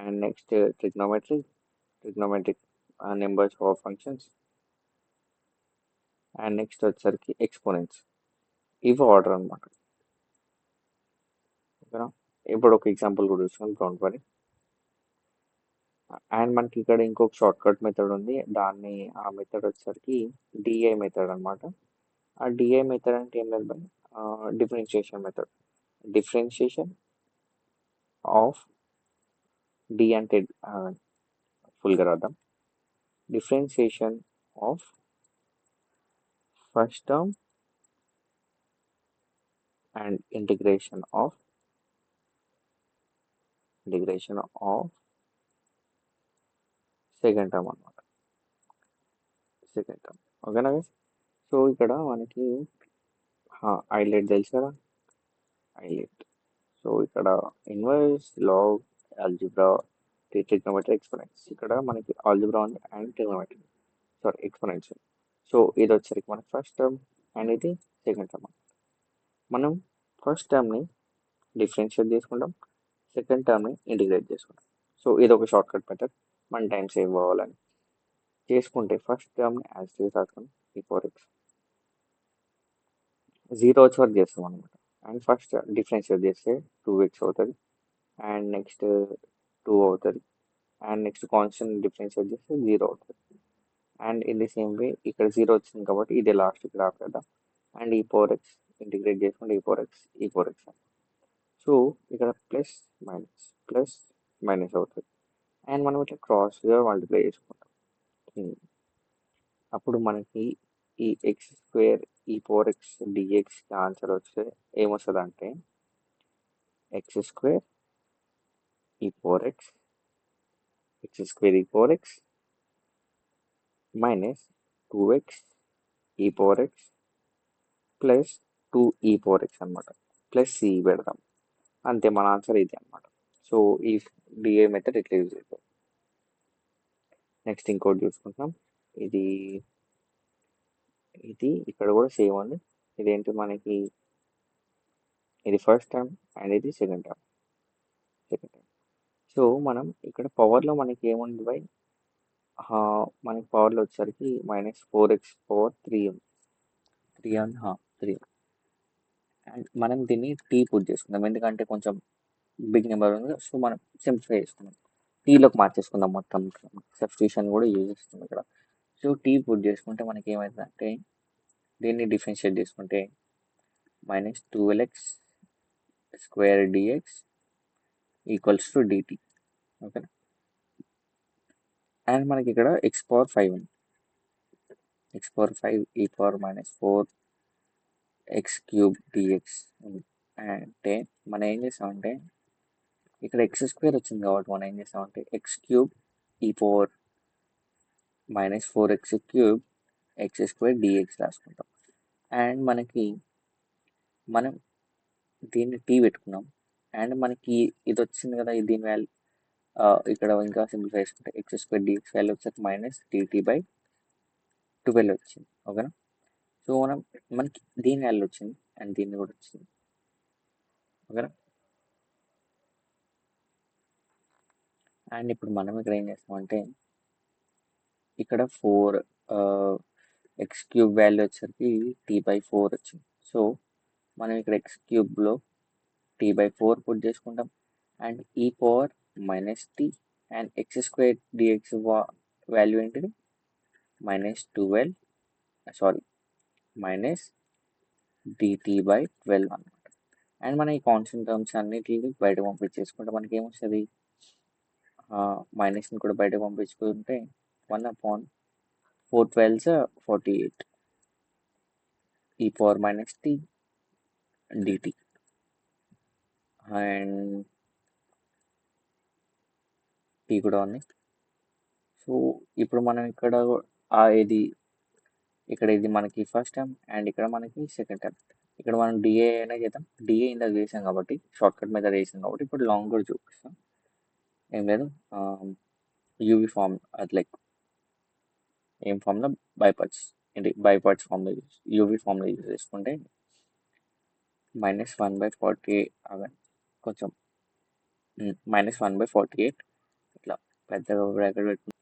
And next trigonometric numbers of functions. And next వచ్చరికి ఎక్స్పోనెంట్స్. ఇవి ఆర్డర్ అనమాట. ఓకేనా? ఇప్పుడు ఒక ఎగ్జాంపుల్ కూడా చూసాం, డోంట్ వరీ. అండ్ మనకి ఇక్కడ ఇంకొక షార్ట్ కట్ మెథడ్ ఉంది, ఆ మెథడ్ వచ్చేసరికి డిఐ మెథడ్ అనమాట. ఆ డిఐ మెథడ్ అంటే ఏం లేదు, differentiation method. Differentiation of d అంటే ఫుల్గా రాద్దాం. Differentiation of first term and integration of second term అనమాట. Second term. ఓకేనా? సో ఇక్కడ మనకి హైలైట్ తెలుసు కదా, హైలైట్. సో ఇక్కడ inverse, log, algebra, trigonometry, exponents. ఇక్కడ మనకి ఆల్జిబ్రా ఉంది అండ్ ట్రిగ్నోమెట్రీ, ఎక్స్పోనెంట్స్. సో ఇది వచ్చరికి మనకి ఫస్ట్ టర్మ్ అండ్ ఇది సెకండ్ టర్మ్. మనం ఫస్ట్ టర్మ్ని డిఫరెన్షియేట్ చేసుకుంటాం, సెకండ్ టర్మ్ని ఇంటిగ్రేట్ చేసుకుంటాం. సో ఇది ఒక షార్ట్ కట్ మెథడ్, మన టైం సేవ్ అవ్వాలని. చేసుకుంటే ఫస్ట్ టర్మ్ని యాజ్ రాసుకొని e4x 0 వచ్చే వరకు చేస్తాం అనమాట. అండ్ ఫస్ట్ డిఫరెన్షియేట్ చేస్తే 2x అవుతుంది, అండ్ నెక్స్ట్ 2 అవుతుంది, అండ్ నెక్స్ట్ కాన్స్టెంట్ డిఫరెన్షియేట్ చేస్తే 0 అవుతుంది. And in the same way ఇక్కడ 0 వచ్చింది కాబట్టి ఇదే లాస్ట్ ఇక్కడ ఆపేద్దాం. అండ్ e4x ఇంటిగ్రేట్ చేసుకుంటే e4x. సో ఇక్కడ ప్లస్ మైనస్ ప్లస్ మైనస్ అవుతుంది. అండ్ మనం ఇట్లా క్రాస్గా మల్టిప్లై చేసుకుంటాం. అప్పుడు మనకి ఈ ఎక్స్ స్క్వేర్ ఈ ఫోర్ ఎక్స్ డిఎక్స్ ఆన్సర్ వస్తే ఏమొస్తుంది అంటే ఎక్స్ స్క్వేర్ ఈ ఫోర్ ఎక్స్ స్క్వేర్ ఈ ఫోర్ ఎక్స్ మైనస్ 2x ఈ పవర్ ఎక్స్ ప్లస్ 2 e⁴x అనమాట. ప్లస్ సి పెడదాం, అంతే మన ఆన్సర్ ఇది అనమాట. సో ఈ డిఏ మెథడ్ ఇట్లా యూజ్ అవుతుంది. నెక్స్ట్ ఇంకోటి చూసుకుంటాం. ఇది ఇక్కడ కూడా సేమ్ ఉంది. ఇదేంటి మనకి ఇది ఫస్ట్ టర్మ్ అండ్ ఇది సెకండ్ టర్మ్. సో మనం ఇక్కడ పవర్లో మనకి ఏముంది బై మనకి పవర్లో వచ్చేసరికి -4x⁴ ఉంది. 3 అండ్ మనం దీన్ని టీ పుట్ చేసుకుందాం, ఎందుకంటే కొంచెం బిగ్ నెంబర్ ఉంది. సో మనం సింప్లిఫై చేసుకుందాం, టీలోకి మార్చేసుకుందాం. మొత్తం సబ్స్టిట్యూషన్ కూడా యూజ్ చేస్తుంది ఇక్కడ. సో టీ పుట్ చేసుకుంటే మనకి ఏమవుతుందంటే దీన్ని డిఫరెన్షియేట్ చేసుకుంటే -12x² dx equals to dt. ఓకేనా. అండ్ మనకి ఇక్కడ x⁴ ఉంది. x⁴ e⁻ -4x³ dx ఉంది. అంటే మనం ఏం చేస్తామంటే ఇక్కడ x² వచ్చింది కాబట్టి మనం ఏం చేస్తామంటే x³ e⁻ -4x³ x² dx రాసుకుంటాం. అండ్ మనం దీన్ని టీ పెట్టుకున్నాం. అండ్ మనకి ఇది వచ్చింది కదా, దీని వాల్యూ ఇక్కడ ఇంకా సింప్లిఫై చేసుకుంటే x² dx వాల్యూ వచ్చేసరికి -dt/12 వచ్చింది. ఓకేనా. సో మనకి దీని వాల్యూ వచ్చింది అండ్ దీన్ని కూడా వచ్చింది. ఓకేనా. అండ్ ఇప్పుడు మనం ఇక్కడ ఏం చేస్తామంటే ఇక్కడ 4x³ వాల్యూ వచ్చేసరికి t/4 వచ్చింది. సో మనం ఇక్కడ x³ t/4 పుట్ చేసుకుంటాం. And e⁻ -t and x² dx value ఏంటిది -dt/12 అనమాట. అండ్ మనం ఈ కాన్స్టెంట్ టర్మ్స్ అన్నిటిని బయట పంపించేసుకుంటే మనకి ఏమొస్తుంది, మైనస్ని కూడా బయట పంపించుకుంటే 1/412 48 e⁻ t dt. And t కూడా ఉంది. సో ఇప్పుడు మనం ఇది మనకి ఫస్ట్ టర్మ్ అండ్ ఇక్కడ మనకి సెకండ్ టర్మ్. ఇక్కడ మనం డిఏ అయినా చేద్దాం. డిఏ ఇందాక చేసాం కాబట్టి షార్ట్ కట్ మెథడ్ వేసాం కాబట్టి ఇప్పుడు లాంగ్ కూడా చూపిస్తాం. ఏం లేదు, యూవి ఫామ్ అది లైక్ ఏం ఫామ్లో బైపార్ట్స్ ఫామ్లో యూవి ఫామ్లో యూజ్ చేసుకుంటే -1/48 కొంచెం -1/48 ఇట్లా పెద్దగా బ్రాకెట్ పెట్టుకుంటాం.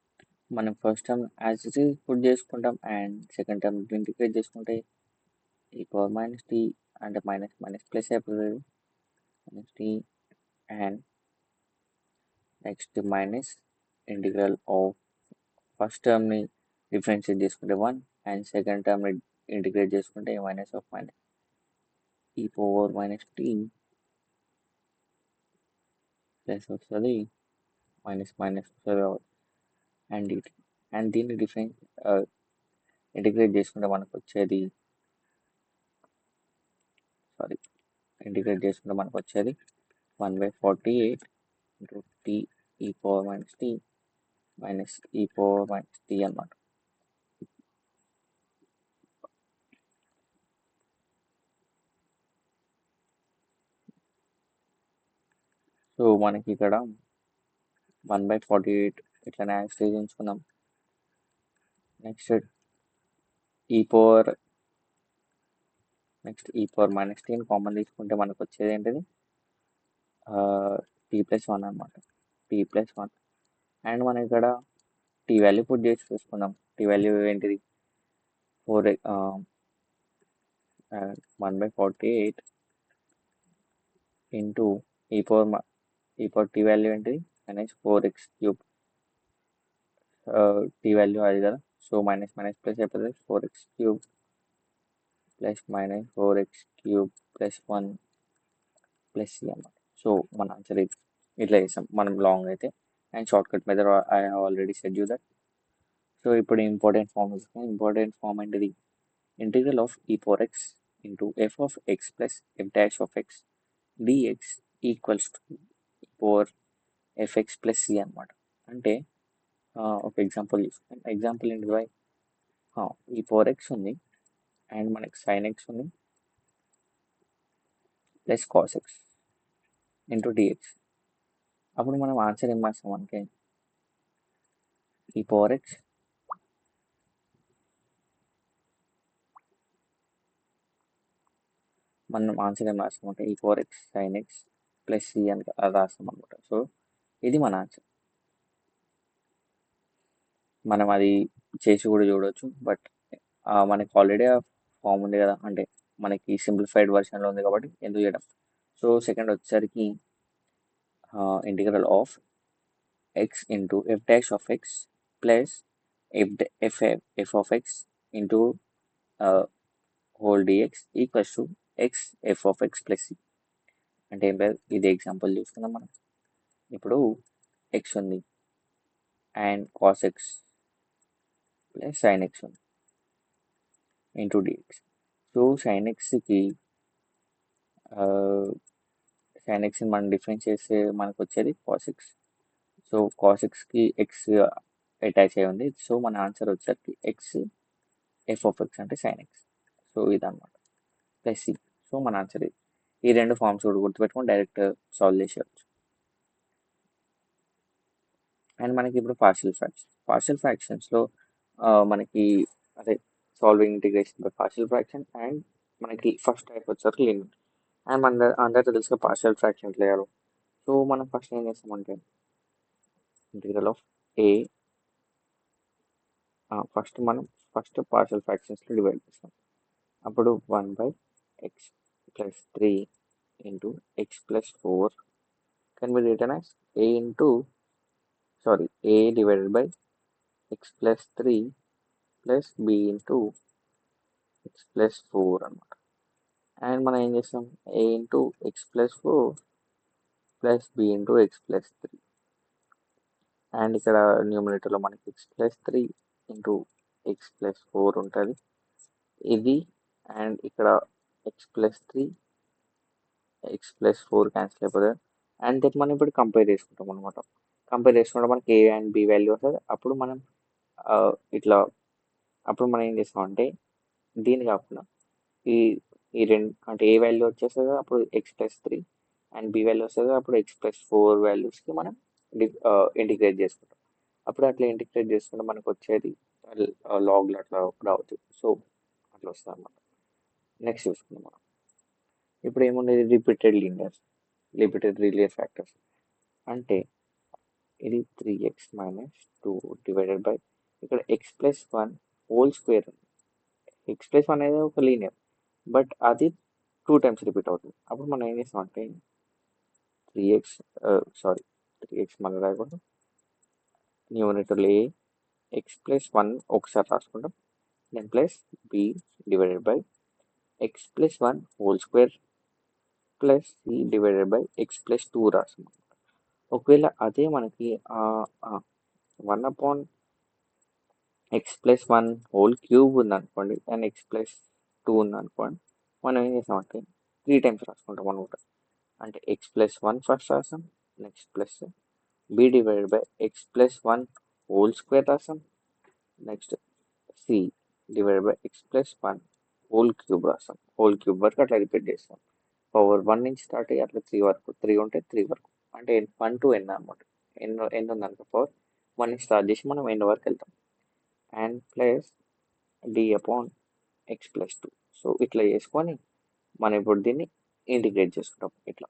మనం first term as it is put చేసుకుంటాం అండ్ సెకండ్ టర్మ్ ఇంటిగ్రేట్ చేసుకుంటే e⁻ t అంటే మైనస్ ప్లస్ అయిపోతుంది -t. And next minus integral of first టర్మ్ని డిఫరెన్షియేట్ చేసుకుంటే 1 అండ్ సెకండ్ టర్మ్ని ఇంటిగ్రేట్ చేసుకుంటే e⁻ t ప్లస్ వస్తుంది మైనస్ వస్తుంది అండ్ dt. అండ్ దీన్ని ఇంటిగ్రేట్ చేసుకుంటే మనకు వచ్చేది 1/48 t e⁻ t minus e⁻ t అన్నమాట. సో మనకి ఇక్కడ 1/48 ఇట్లా స్టేజ్ ఉంచుకుందాం. నెక్స్ట్ e⁻ t కామన్ తీసుకుంటే మనకు వచ్చేది ఏంటిది t+1 అనమాట. t+1 అండ్ మనం ఇక్కడ టీ వాల్యూ పుట్ చేసి చూసుకుందాం. టీ వాల్యూ ఏంటిది 1/48 ఇంటూ e⁻ t వాల్యూ ఏంటిది -4x³ టీ వాల్యూ అది కదా. సో మైనస్ ప్లస్ అయిపోతుంది 4x³ plus -4x³ +1 plus c అన్నమాట. సో మన ఆన్సర్ ఇది. ఇట్లా చేస్తాం మనం లాంగ్ అయితే. And shortcut method I have already said you that. So ఇప్పుడు ఇంపార్టెంట్ ఫార్మ్ వస్తుంది. ఇంపార్టెంట్ ఫార్మ్ ఏంటిది? Integral of e power x into f of x plus f dash of x dx equals to e power f x plus c అనమాట. అంటే ఒక example తీసుకుంటాం. Example ఏంటి బాయ్? E power X ఉంది and మనకి సైన్ ఎక్స్ ఉంది plus cos x into dx. అప్పుడు మనం ఆన్సర్ ఏం రాస్తాం అంటే ఈ పవర్ ఎక్స్ మనం ఆన్సర్ ఏం రాస్తాం అంటే e power x sine x plus c అని రాస్తాం అనమాట. సో ఇది మన ఆన్సర్. మనం అది చేసి కూడా చూడవచ్చు, బట్ మనకి ఆల్రెడీ ఆ ఫామ్ ఉంది కదా, అంటే మనకి సింప్లిఫైడ్ వర్షన్లో ఉంది కాబట్టి ఎందుకు చేయడం. సో సెకండ్ వచ్చేసరికి integral of x into f dash of x plus f of x into whole dx equals to x f of x plus c. అంటే ఏం లేదు, ఇది ఎగ్జాంపుల్ చూసుకుందాం మనం. ఇప్పుడు ఎక్స్ ఉంది and cos x plus sine x ఉంది into dx. So sine ఎక్స్కి సైన్ ఎక్స్ని మనం డిఫరెన్స్ చేస్తే మనకు వచ్చేది కాస్ ఎక్స్. సో కాస్ ఎక్స్కి ఎక్స్ అటాచ్ అయి ఉంది. సో మన ఆన్సర్ వచ్చేసరికి ఎక్స్ ఎఫ్ ఆఫ్ ఎక్స్ అంటే సైన్ ఎక్స్. సో ఇదన్నమాట ప్లస్ సి. సో మన ఆన్సర్ ఇది. ఈ రెండు ఫార్మ్స్ కూడా గుర్తుపెట్టుకొని డైరెక్ట్ సాల్వ్ చేసేయచ్చు. అండ్ మనకి ఇప్పుడు పార్షియల్ ఫ్రాక్షన్స్లో మనకి అదే solving integration by partial fraction and మనకి ఫస్ట్ టైప్ వచ్చేసరికి లిమిట్. అండ్ మన అందరికీ తెలుసుగా పార్షియల్ ఫ్రాక్షన్ లేరు. సో మనం ఫస్ట్ ఏం చేస్తామంటే integral of a first partial ఫ్రాక్షన్స్లో డివైడ్ చేస్తాం. అప్పుడు 1/x plus 3 into x plus 4 can be written as a divided by x plus 3 plus b into x plus 4 అనమాట. అండ్ మనం ఏం చేస్తాం a into x plus 4 plus b into x plus 3. And ఇక్కడ న్యూమినేటర్లో మనకి X plus 3 into x plus 4 ఉంటుంది ఇది. And ఇక్కడ x plus 3 X plus 4 cancel అయిపోతుంది. అండ్ దట్ మనం ఇప్పుడు కంపేర్ చేసుకుంటాం అనమాట. కంపేర్ చేసుకుంటే మనకి ఏ అండ్ బి వాల్యూ వస్తుంది. అప్పుడు మనం ఇట్లా అప్పుడు మనం ఏం చేస్తామంటే దీని కాకుండా ఈ ఈ రెండు అంటే ఏ వాల్యూ వచ్చేస్తుంది అప్పుడు x plus 3 and b value వస్తుంది అప్పుడు ఎక్స్ ప్లస్ 4 వాల్యూస్కి మనం ఇంటిగ్రేట్ చేసుకుంటాం. అప్పుడు అట్లా ఇంటిగ్రేట్ చేసుకుంటే మనకు వచ్చేది లాగ్లో అట్లా రావచ్చు. సో అట్లా వస్తుంది అన్నమాట. నెక్స్ట్ చూసుకుందాం మనం. ఇప్పుడు ఏముండేది రిపీటెడ్ లీనియర్ ఫ్యాక్టర్స్. అంటే ఇది 3x మైనస్ 2 డివైడెడ్ బై ఇక్కడ ఎక్స్ ప్లస్ 1 హోల్ స్క్వేర్ ఉంది. ఎక్స్ ప్లస్ 1 అనేది ఒక లీనియర్, బట్ అది 2 టైమ్స్ రిపీట్ అవుతుంది. అప్పుడు మనం ఏం చేస్తామంటే 3x 3x మళ్ళీ రాయకూడదు, న్యూమరేటర్లో ఏ ఎక్స్ ప్లస్ 1 ఒకసారి రాసుకుంటాం, then plus b divided by x plus 1 whole square plus c divided by x plus 2 రాస్తాం. ఒకవేళ అదే మనకి 1 ఎక్స్ ప్లస్ 1 హోల్ క్యూబ్ ఉందనుకోండి అండ్ ఎక్స్ ప్లస్ 2 ఉందనుకోండి, మనం ఏం చేస్తామంటే 3 టైమ్స్ రాసుకుంటాం అనమాట. అంటే ఎక్స్ ప్లస్ 1 ఫస్ట్ రాస్తాం, next plus b divided by x plus 1 whole square రాస్తాం, next c divided by x plus 1 whole cube రాస్తాం. హోల్ క్యూబ్ వరకు అట్లా రిపీట్ చేస్తాం. పవర్ 1 నుంచి స్టార్ట్ అయ్యి అట్లా 3 వరకు, 3 ఉంటే 3 వరకు, అంటే 1 to n అనమాట. ఎన్ ఉందనుకో పవర్ 1 నుంచి స్టార్ట్ చేసి మనం ఎన్ వరకు వెళ్తాం. And plus d upon x plus 2. So ఇట్లా చేసుకొని మనం ఇప్పుడు దీన్ని ఇంటిగ్రేట్ చేసుకుంటాం ఇట్లా.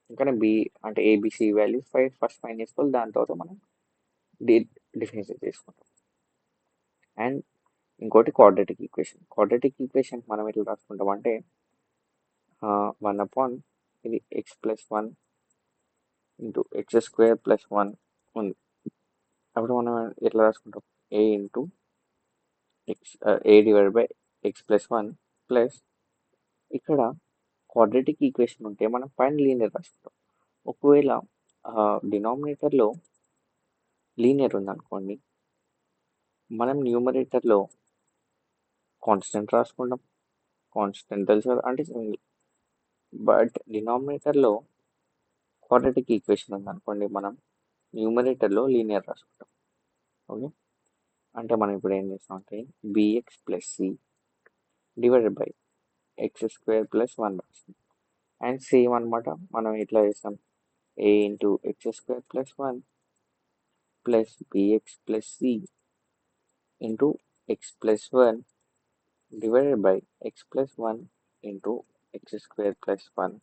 ఇంకా బి అంటే ఏబిసి వాల్యూస్ ఫస్ట్ ఫైన్ చేసుకోవాలి, దాని తర్వాత మనం డిఫరెన్షియేట్ చేసుకుంటాం. అండ్ ఇంకోటి క్వాడ్రాటిక్ ఈక్వేషన్ మనం ఎట్లా రాసుకుంటాం అంటే 1 ఇది x plus 1 into x square plus 1 ఉంది. అప్పుడు మనం ఎట్లా రాసుకుంటాం a into a divided by x plus 1 plus ఇక్కడ క్వాడ్రాటిక్ ఈక్వేషన్ ఉంటే మనం పైన లీనియర్ రాసుకుంటాం. ఒకవేళ డినామినేటర్లో లీనియర్ ఉందనుకోండి, మనం న్యూమరేటర్లో కాన్స్టెంట్ రాసుకుంటాం. కాన్స్టెంట్ తెలుసు కదా అంటే, బట్ డినామినేటర్లో క్వాడ్రాటిక్ ఈక్వేషన్ ఉందనుకోండి, మనం న్యూమరేటర్లో లీనియర్ రాసుకుంటాం. ఓకే, అంటే మనం ఇప్పుడు ఏం చేస్తాం అంటే bx plus c divided by x square plus 1 రాస్తాం. అండ్ సేమ్ అనమాట, మనం ఎట్లా చేస్తాం, a into x square plus 1 plus bx plus c into x plus 1 divided by x plus 1 into x square plus 1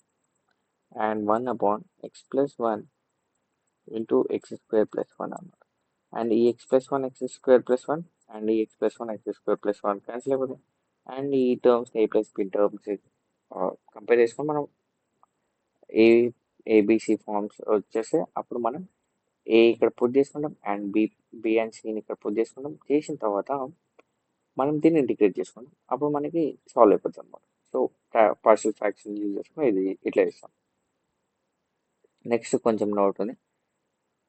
and 1 upon x plus 1 into x square plus 1 అన్నమాట. And ఈ x plus 1 x square plus 1 and ఈ x plus 1 x square plus 1 cancel అయిపోతాయి. And ఈ terms ఏ plus B terms compare చేసుకొని మనం ఏ ABC forms వచ్చేస్తే అప్పుడు మనం ఏ ఇక్కడ పుట్ చేసుకుంటాం అండ్ బి అండ్ సిని ఇక్కడ పుట్ చేసుకుంటాం. చేసిన తర్వాత మనం దీన్ని ఇంటిగ్రేట్ చేసుకుంటాం, అప్పుడు మనకి సాల్వ్ అయిపోతుంది అనమాట. సో పార్షియల్ ఫ్రాక్షన్ యూజ్ చేసుకుని ఇది ఇట్లా చేస్తాం. నెక్స్ట్ కొంచెం నోట్ ఉంది,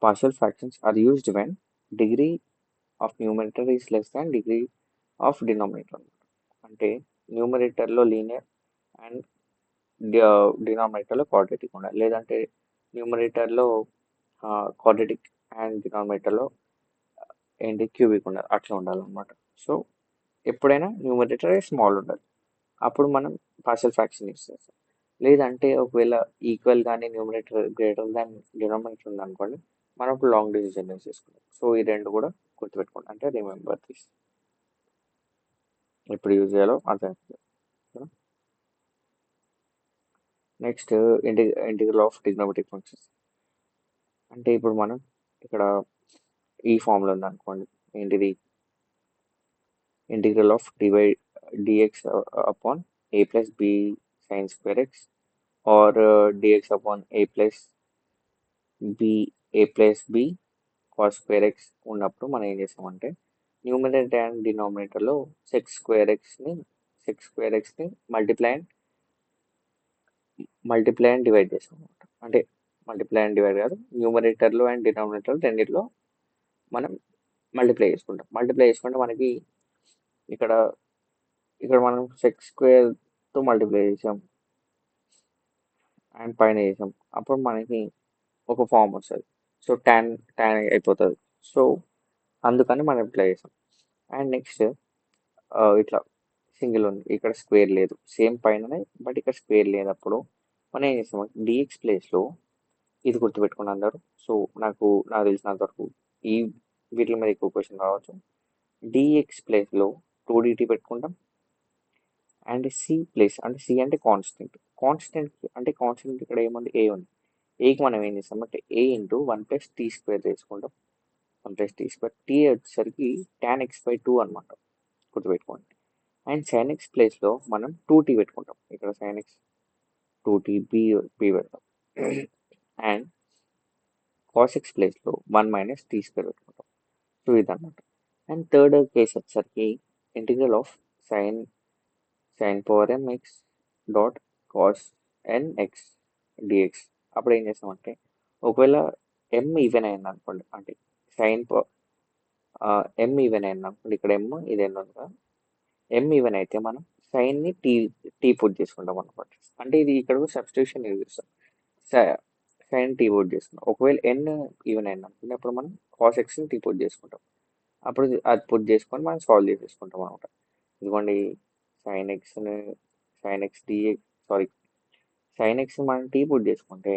partial fractions are used when degree of numerator is less than degree of denominator అనమాట. అంటే న్యూమరేటర్లో లీనియర్ అండ్ డినామినేటర్లో క్వాడ్రాటిక్ ఉండాలి, లేదంటే న్యూమరేటర్లో క్వాడ్రాటిక్ అండ్ డినామినేటర్లో ఏంటి క్యూబిక్ ఉండాలి, అట్లా ఉండాలన్నమాట. సో ఎప్పుడైనా న్యూమరేటర్ స్మాల్ ఉండాలి, అప్పుడు మనం పార్షియల్ ఫ్రాక్షన్ యూస్ చేస్తాం. లేదంటే ఒకవేళ ఈక్వల్ కానీ న్యూమరేటర్ గ్రేటర్ దాన్ డినామినేటర్ ఉందనుకోండి, మనం ఇప్పుడు లాంగ్ డివిజన్ యూస్ చేసుకుంటాం. సో ఈ రెండు కూడా గుర్తుపెట్టుకోండి, అంటే రిమెంబర్ దిస్. ఎప్పుడు యూజ్ చేయాలో అర్థం. Next integral of trigonometric functions. అంటే ఇప్పుడు మనం ఇక్కడ ఈ ఫార్ములా ఉందనుకోండి, ఏంటిది, integral of dx upon a plus b sine square x or dx upon a plus b cos square x ఉన్నప్పుడు మనం ఏం చేస్తామంటే న్యూమరేటర్ అండ్ డినామినేటర్లో సెక్స్ స్క్వేర్ ఎక్స్ని మల్టిప్లై అండ్ డివైడ్ చేస్తాం అనమాట. అంటే మల్టిప్లై అండ్ డివైడ్ కాదు, న్యూమరేటర్లో అండ్ డినామినేటర్ రెండిట్లో మనం మల్టిప్లై చేసుకుంటాం. మల్టిప్లై చేసుకుంటే మనకి ఇక్కడ మనం సెక్స్ స్క్వేర్తో మల్టిప్లై చేసాం అండ్ పైన చేసాం, అప్పుడు మనకి ఒక ఫామ్ వస్తుంది. సో tan అయిపోతుంది. సో అందుకని మనం ఇట్లా చేసాం. అండ్ నెక్స్ట్ ఇట్లా సింగిల్ ఉంది, ఇక్కడ స్క్వేర్ లేదు, సేమ్ పైననే బట్ ఇక్కడ స్క్వేర్ లేనప్పుడు మనం ఏం చేస్తామంటే డిఎక్స్ ప్లేస్లో ఇది గుర్తుపెట్టుకుని అందరు. సో నాకు తెలిసినంత వరకు ఈ వీటి మీద ఎక్కువ క్వశ్చన్ రావచ్చు. డిఎక్స్ ప్లేస్లో 2dt పెట్టుకుంటాం అండ్ సి ప్లేస్, అంటే సి అంటే కాన్స్టెంట్ ఇక్కడ ఏముంది, ఏ ఉంది. ఏకి మనం ఏం చేస్తామంటే ఏ ఇంటూ 1+t² వేసుకుంటాం. 1+t², టీ వచ్చేసరికి tan x/2 అనమాట, గుర్తుపెట్టుకోండి. అండ్ sin x ప్లేస్లో మనం 2t పెట్టుకుంటాం, ఇక్కడ sin x 2t b పెడతాం. అండ్ cos x ప్లేస్లో 1 - t² పెట్టుకుంటాం. సో ఇదన్నమాట. అండ్ థర్డ్ కేస్ వచ్చేసరికి integral of sin power mx dot cos nx dx. అప్పుడు ఏం చేస్తామంటే ఒకవేళ m ఈవెన్ అయింది అనుకోండి, అంటే m ఈవెన్ అయింది అనుకోండి, ఇక్కడ m ఇది ఎన్ని ఉంది కదా, m ఈవెన్ అయితే మనం సైన్ని టీ పుట్ చేసుకుంటాం అనమాట. అంటే ఇది ఇక్కడ సబ్స్టిట్యూషన్ యూజ్ చేస్తాం, సైన్ టీ పుట్ చేసుకుంటాం. ఒకవేళ n ఈవెన్ అయింది అనుకోండి, అప్పుడు మనం cos xని టీ పుట్ చేసుకుంటాం. అప్పుడు అది పుట్ చేసుకొని మనం సాల్వ్ చేసేసుకుంటాం అనమాట. ఇదిగోండి sin x మనం టీ పుట్ చేసుకుంటే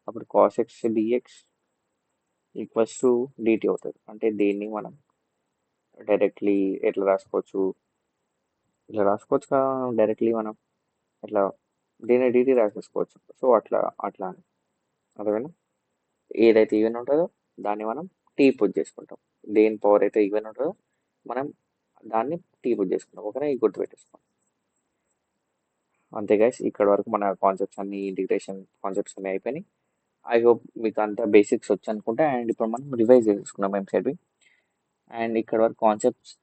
అప్పుడు cos x dx equals to dt అవుతుంది. అంటే దీన్ని మనం డైరెక్ట్లీ ఎట్లా రాసుకోవచ్చు, ఇట్లా రాసుకోవచ్చు కదా డైరెక్ట్లీ మనం ఇట్లా దీన్ని dt రాసేసుకోవచ్చు. సో అట్లా అని అర్థమైనా, ఏదైతే ఈవెన్ ఉంటుందో దాన్ని మనం టీ పుట్ చేసుకుంటాం, దేని పవర్ అయితే ఈవెన్ ఉంటుందో మనం దాన్ని టీ పుట్ చేసుకుంటాం. ఓకేనా, ఇది గుర్తుపెట్టేసుకోండి. అంతే గైస్, ఇక్కడ వరకు మన కాన్సెప్ట్స్ అన్ని, ఇంటిగ్రేషన్ కాన్సెప్ట్స్ అన్ని అయిపోయినాయి. ఐ హోప్ మీకు అంత బేసిక్స్ వచ్చి అనుకుంటా. అండ్ ఇప్పుడు మనం రివైజ్ చేసుకున్నాం వెబ్సైట్వి. అండ్ ఇక్కడ వరకు కాన్సెప్ట్స్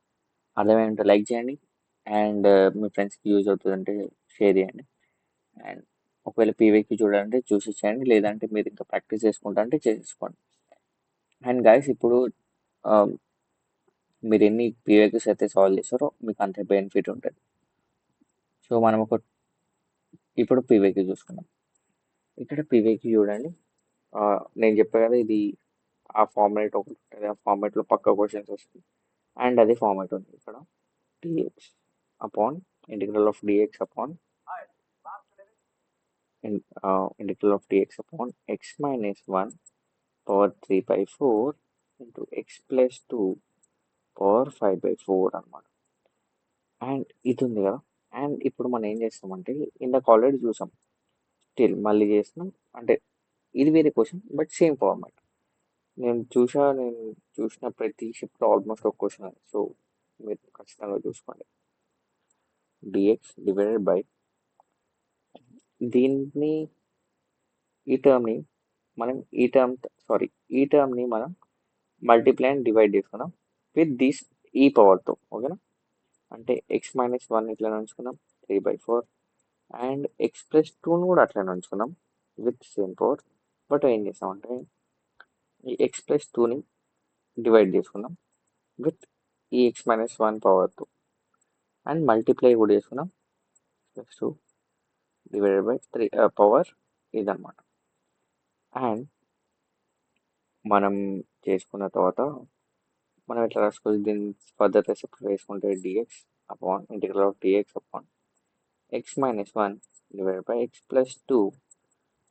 అర్థమైంటే లైక్ చేయండి, అండ్ మీ ఫ్రెండ్స్కి యూజ్ అవుతుందంటే షేర్ చేయండి. అండ్ ఒకవేళ పీవైక్యూ చూడాలంటే చూసి చేయండి, లేదంటే మీరు ఇంకా ప్రాక్టీస్ చేసుకుంటా అంటే చేసుకోండి. అండ్ గైస్ ఇప్పుడు మీరు ఎన్ని పీవైక్యూస్ అయితే సాల్వ్ చేస్తారో మీకు అంతే బెనిఫిట్ ఉంటుంది. సో మనం ఇప్పుడు పీవైక్యూ చూసుకుందాం. ఇక్కడ పీవైక్యూ చూడండి, నేను చెప్పాను కదా ఇది ఆ ఫార్మాట్ ఒకటి ఉంటుంది, ఆ ఫార్మాట్లో పక్క క్వశ్చన్స్ వస్తాయి. అండ్ అదే ఫార్మాట్ ఉంది ఇక్కడ, dx upon integral of dx upon integral of dx upon x minus 1 power 3/4 into x plus 2 power 5/4 అనమాట. అండ్ ఇది ఉంది కదా. అండ్ ఇప్పుడు మనం ఏం చేస్తామంటే ఇందాక ఆల్రెడీ చూసాం, స్టిల్ మళ్ళీ చేస్తున్నాం. అంటే ఇది వేరే క్వశ్చన్ బట్ సేమ్ ఫార్మాట్. నేను చూసిన ప్రతి షిఫ్ట్లో ఆల్మోస్ట్ ఒక క్వశ్చన్ అది. సో మీరు ఖచ్చితంగా చూసుకోండి. డిఎక్స్ డివైడెడ్ బై దీన్ని ఈ టర్మ్ని మనం ఈ టర్మ్ని మనం మల్టిప్లై అండ్ డివైడ్ చేసుకున్నాం విత్ దిస్ ఈ పవర్తో, ఓకేనా. అంటే ఎక్స్ మైనస్ 1 ఇట్లా ఉంచుకున్నాం 3/4 అండ్ ఎక్స్ ప్లస్ 2ను కూడా అట్లనే ఉంచుకున్నాం విత్ సేమ్ పవర్. బట్ ఏం చేస్తామంటే ఈ ఎక్స్ ప్లస్ 2ని డివైడ్ చేసుకున్నాం విత్ ఈ ఎక్స్ మైనస్ 1 పవర్తో అండ్ మల్టిప్లై కూడా చేసుకున్నాం ప్లస్ 2 డివైడెడ్ బై 3 పవర్ ఇదన్నమాట. అండ్ మనం చేసుకున్న తర్వాత మనం ఎట్లా రాసుకోవచ్చు, దీన్ని ఫర్దర్ రెసిప్ట్ వేసుకుంటే dx upon integral of dx upon x minus 1 divided by x plus 2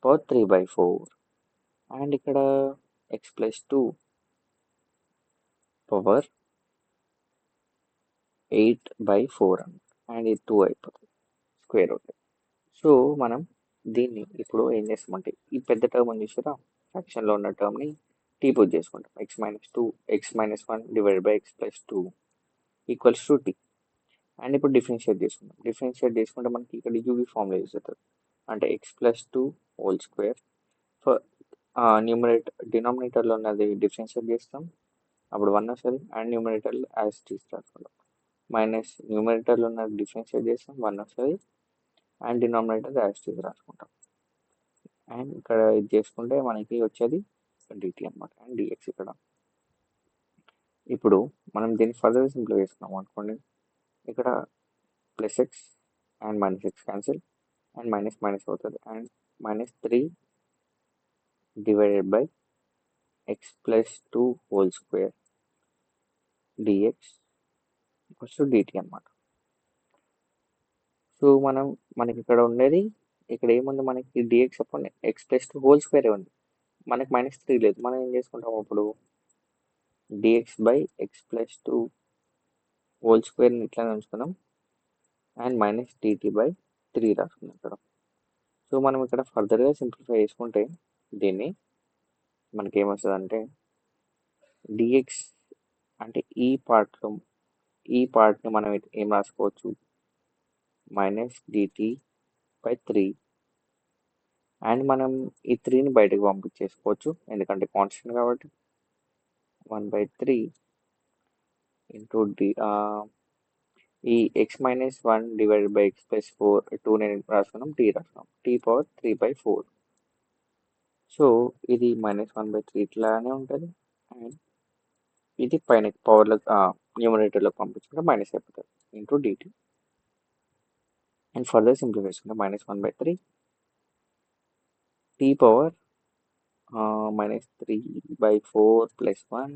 power 3/4 and ఇక్కడ ఎక్స్ ప్లస్ 2 పవర్ 8/4 అనమాట. అండ్ ఇది 2 అయిపోతుంది స్క్వేర్ అవుతుంది. సో మనం దీన్ని ఇప్పుడు ఏం చేస్తామంటే ఈ పెద్ద టర్మ్ ఉంది చూసారా, ఫ్రాక్షన్లో ఉన్న టర్మ్ని టీపోజ్ చేసుకుంటాం. X minus 1 divided by x plus 2 equals to t. And ఇప్పుడు డిఫరెన్షియేట్ చేసుకుంటాం. డిఫరెన్షియేట్ చేసుకుంటే మనకి ఇక్కడ యూవీ ఫామ్లో యూజ్ అవుతుంది. అంటే x plus 2 whole square for డినామినేటర్లో ఉన్నది డిఫరెన్షియేట్ చేస్తాం, అప్పుడు 1 వస్తుంది. అండ్ న్యూమరేటర్లో యాజ్ తీసుకుంటాం. మైనస్ న్యూమరేటర్లో ఉన్నది డిఫరెన్షియేట్ చేస్తాం, 1 వస్తుంది. అండ్ డినామినేటర్ యాజ్ రాసుకుంటాం. అండ్ ఇక్కడ ఇది చేసుకుంటే మనకి వచ్చేది డిటి అనమాట. అండ్ డిఎక్స్ ఇక్కడ. ఇప్పుడు మనం దీన్ని ఫర్దర్ సింప్లిఫై చేసుకున్నాం అనుకోండి, ఇక్కడ plus x and minus x cancel and minus minus అవుతుంది. And -3 divided by x plus 2 whole square dx equals to dt అనమాట. సో మనకి ఇక్కడ ఉండేది, ఇక్కడ ఏముంది, మనకి dx upon x plus 2 whole square ఉంది, మనకి -3 లేదు. మనం ఏం చేసుకుంటాం అప్పుడు dx by x plus 2 whole స్క్వేర్ని ఇట్లా ఉంచుకున్నాం అండ్ మైనస్ డిటి బై 3 రాసుకున్నాం ఇక్కడ. సో మనం ఇక్కడ ఫర్దర్గా సింప్లిఫై చేసుకుంటే దీన్ని మనకి ఏమొస్తుంది అంటే డిఎక్స్ అంటే ఈ పార్ట్ని మనం ఏం రాసుకోవచ్చు, మైనస్ డిటి బై 3. అండ్ మనం ఈ 3ని బయటకు పంపించేసుకోవచ్చు ఎందుకంటే కాన్స్టెంట్ కాబట్టి. 1/3 ఇంటూ ఈ x minus 1 divided by x plus 2 నేను రాసుకున్నాం, టీ పవర్ 3/4. సో ఇది -1/3 ఇట్లానే ఉంటుంది. అండ్ ఇది పైన పవర్లో న్యూమరేటర్లో పంపించుకుంటే మైనస్ అయిపోతుంది into dt. And further simplify చేసుకుంటే -1/3 t power -3/4 plus 1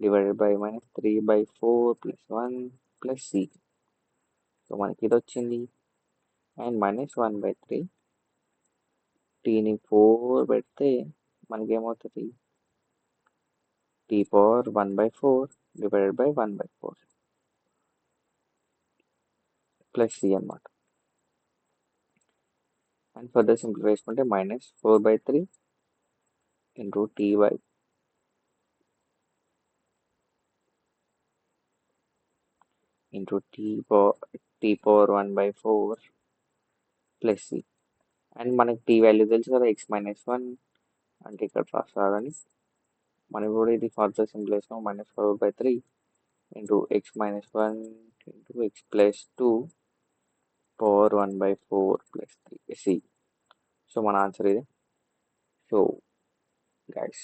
divided by -3/4 plus 1 plus c. So మనకి ఇది వచ్చింది. అండ్ -1/3 టీని 4 పెడితే మనకి ఏమవుతుంది, t power 1/4 divided by 1/4 plus c అనమాట. అండ్ ఫర్దర్ సింప్లిఫై చేసుకుంటే -4/3 into t power 1/4 plus c. And మనకి టీ వాల్యూ తెలుసు కదా, x-1 అంటే ఇక్కడ రాసాగని మనకి కూడా ఇది ఫర్దర్ సింప్లిఫై చేసుకున్నాం. -4/3 into x-1 into x plus 2 power 1/4 plus 3 c. So మన ఆన్సర్ ఇది. సో గైస్,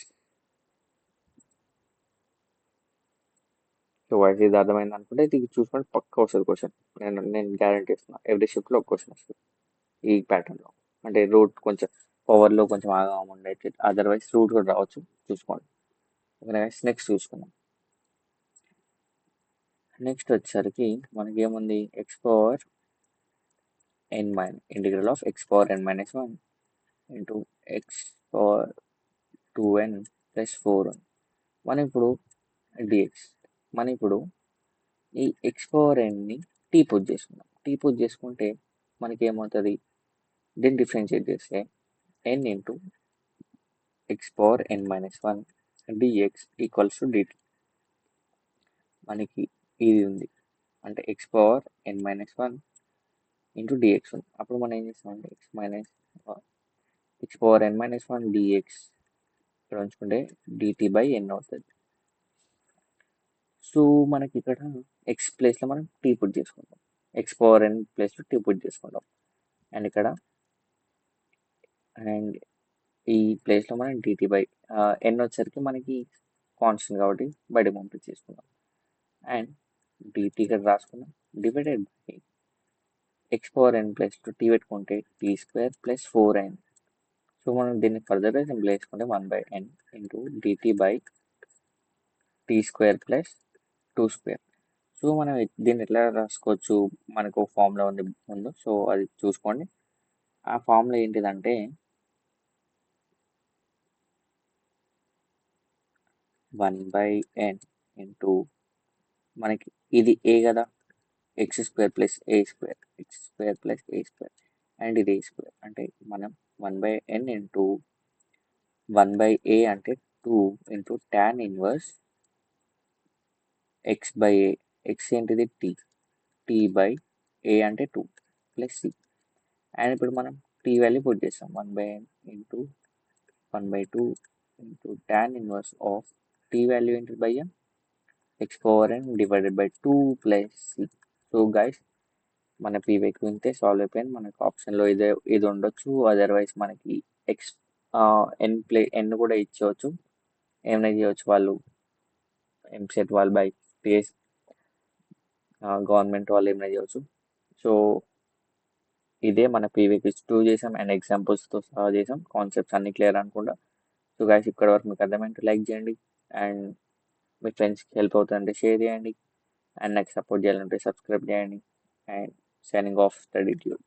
సో వైస్ ఇది అర్థమైంది అనుకుంటే ఇది చూసుకుంటే పక్కా వస్తుంది క్వశ్చన్. నేను గ్యారంటీ ఇస్తున్నా, ఎవ్రీ షిఫ్ట్లో ఒక క్వశ్చన్ వస్తుంది ఈ ప్యాటర్న్లో. అంటే రూట్ కొంచెం పవర్లో కొంచెం ఆగా ఉండేది, అదర్వైజ్ రూట్ కూడా రావచ్చు, చూసుకోండి. ఓకే గైస్, నెక్స్ట్ చూసుకుందాం. నెక్స్ట్ వచ్చేసరికి మనకి ఏముంది, x power n minus integral of x power n minus 1 into x power 2n plus 4n. మనం ఇప్పుడు డిఎక్స్, మనం ఇప్పుడు ఈ ఎక్స్ పవర్ ఎన్ని టీ పుట్ చేసుకుందాం. టీ పుట్ చేసుకుంటే మనకి ఏమవుతుంది, దీన్ని డిఫరెన్షియేట్ చేస్తే n into x power n minus 1 dx equals to dt. మనకి ఇది ఉంది, అంటే x power n minus 1 into dx ఉంది. అప్పుడు మనం ఏం చేస్తామంటే X power n minus 1 dx ఇక్కడ ఉంచుకుంటే డిటి బై ఎన్ అవుతుంది. సో మనకి ఇక్కడ ఎక్స్ ప్లేస్లో మనం టీ పుట్ చేసుకుంటాం, ఎక్స్ పవర్ ఎన్ ప్లేస్లో టీ పుట్ చేసుకుంటాం. అండ్ ఇక్కడ అండ్ ఈ ప్లేస్లో మనం డిటి బై ఎన్ వచ్చరికి మనకి కాన్స్టెంట్ కాబట్టి బయటకు పంపించేసుకుందాం. అండ్ డిటి ఇక్కడ రాసుకుందాం, డివైడెడ్ బై ఎక్స్ పవర్ ఎన్ ప్లేస్లో టీ పెట్టుకుంటే tea square plus 4n. So మనం దీన్ని ఫర్దర్గా సింపుల్ చేసుకుంటే 1/n into dt by t square plus 2 square. So మనం దీన్ని ఎట్లా రాసుకోవచ్చు, మనకు ఫార్ములా ఉంది ముందు, సో అది చూసుకోండి. ఆ ఫార్ములా ఏంటిదంటే 1/n ఇంటూ మనకి ఇది ఏ కదా, X square plus A square, X square plus A square, and ఇది ఏ స్క్వేర్. అంటే మనం 1/n ఇంటూ 1/a అంటే 2 into tan inverse x by A. X ఏంటిది టీ, టీ బై ఏ అంటే 2 ప్లస్ సి. అండ్ ఇప్పుడు మనం టీ వాల్యూ పుట్ చేస్తాం, 1/n into 1/2 into tan inverse of t value ఏంటి by x power n divided by 2 plus c. So guys, మన పీవైకి వింటే solve అయిపోయింది. మనకు ఆప్షన్లో ఇది ఉండొచ్చు, అదర్వైజ్ మనకి ఎక్స్ ఎన్ కూడా ఇచ్చేవచ్చు, ఏమైనా చేయవచ్చు వాళ్ళు, ఎంసెట్ వాళ్ళు బై టీఎస్ గవర్నమెంట్ వాళ్ళు ఏమైనా చేయవచ్చు. సో ఇదే మన పీవీకి 2 చేసాం అండ్ ఎగ్జాంపుల్స్తో సహా చేసాం, కాన్సెప్ట్స్ అన్ని క్లియర్ అనుకుంటా. సో గైస్, ఇప్పటి వరకు మీకు అర్థమైంటే లైక్ చేయండి, అండ్ మీ ఫ్రెండ్స్కి హెల్ప్ అవుతుందంటే షేర్ చేయండి, అండ్ నాకు సపోర్ట్ చేయాలంటే సబ్స్క్రైబ్ చేయండి. And signing off study tube.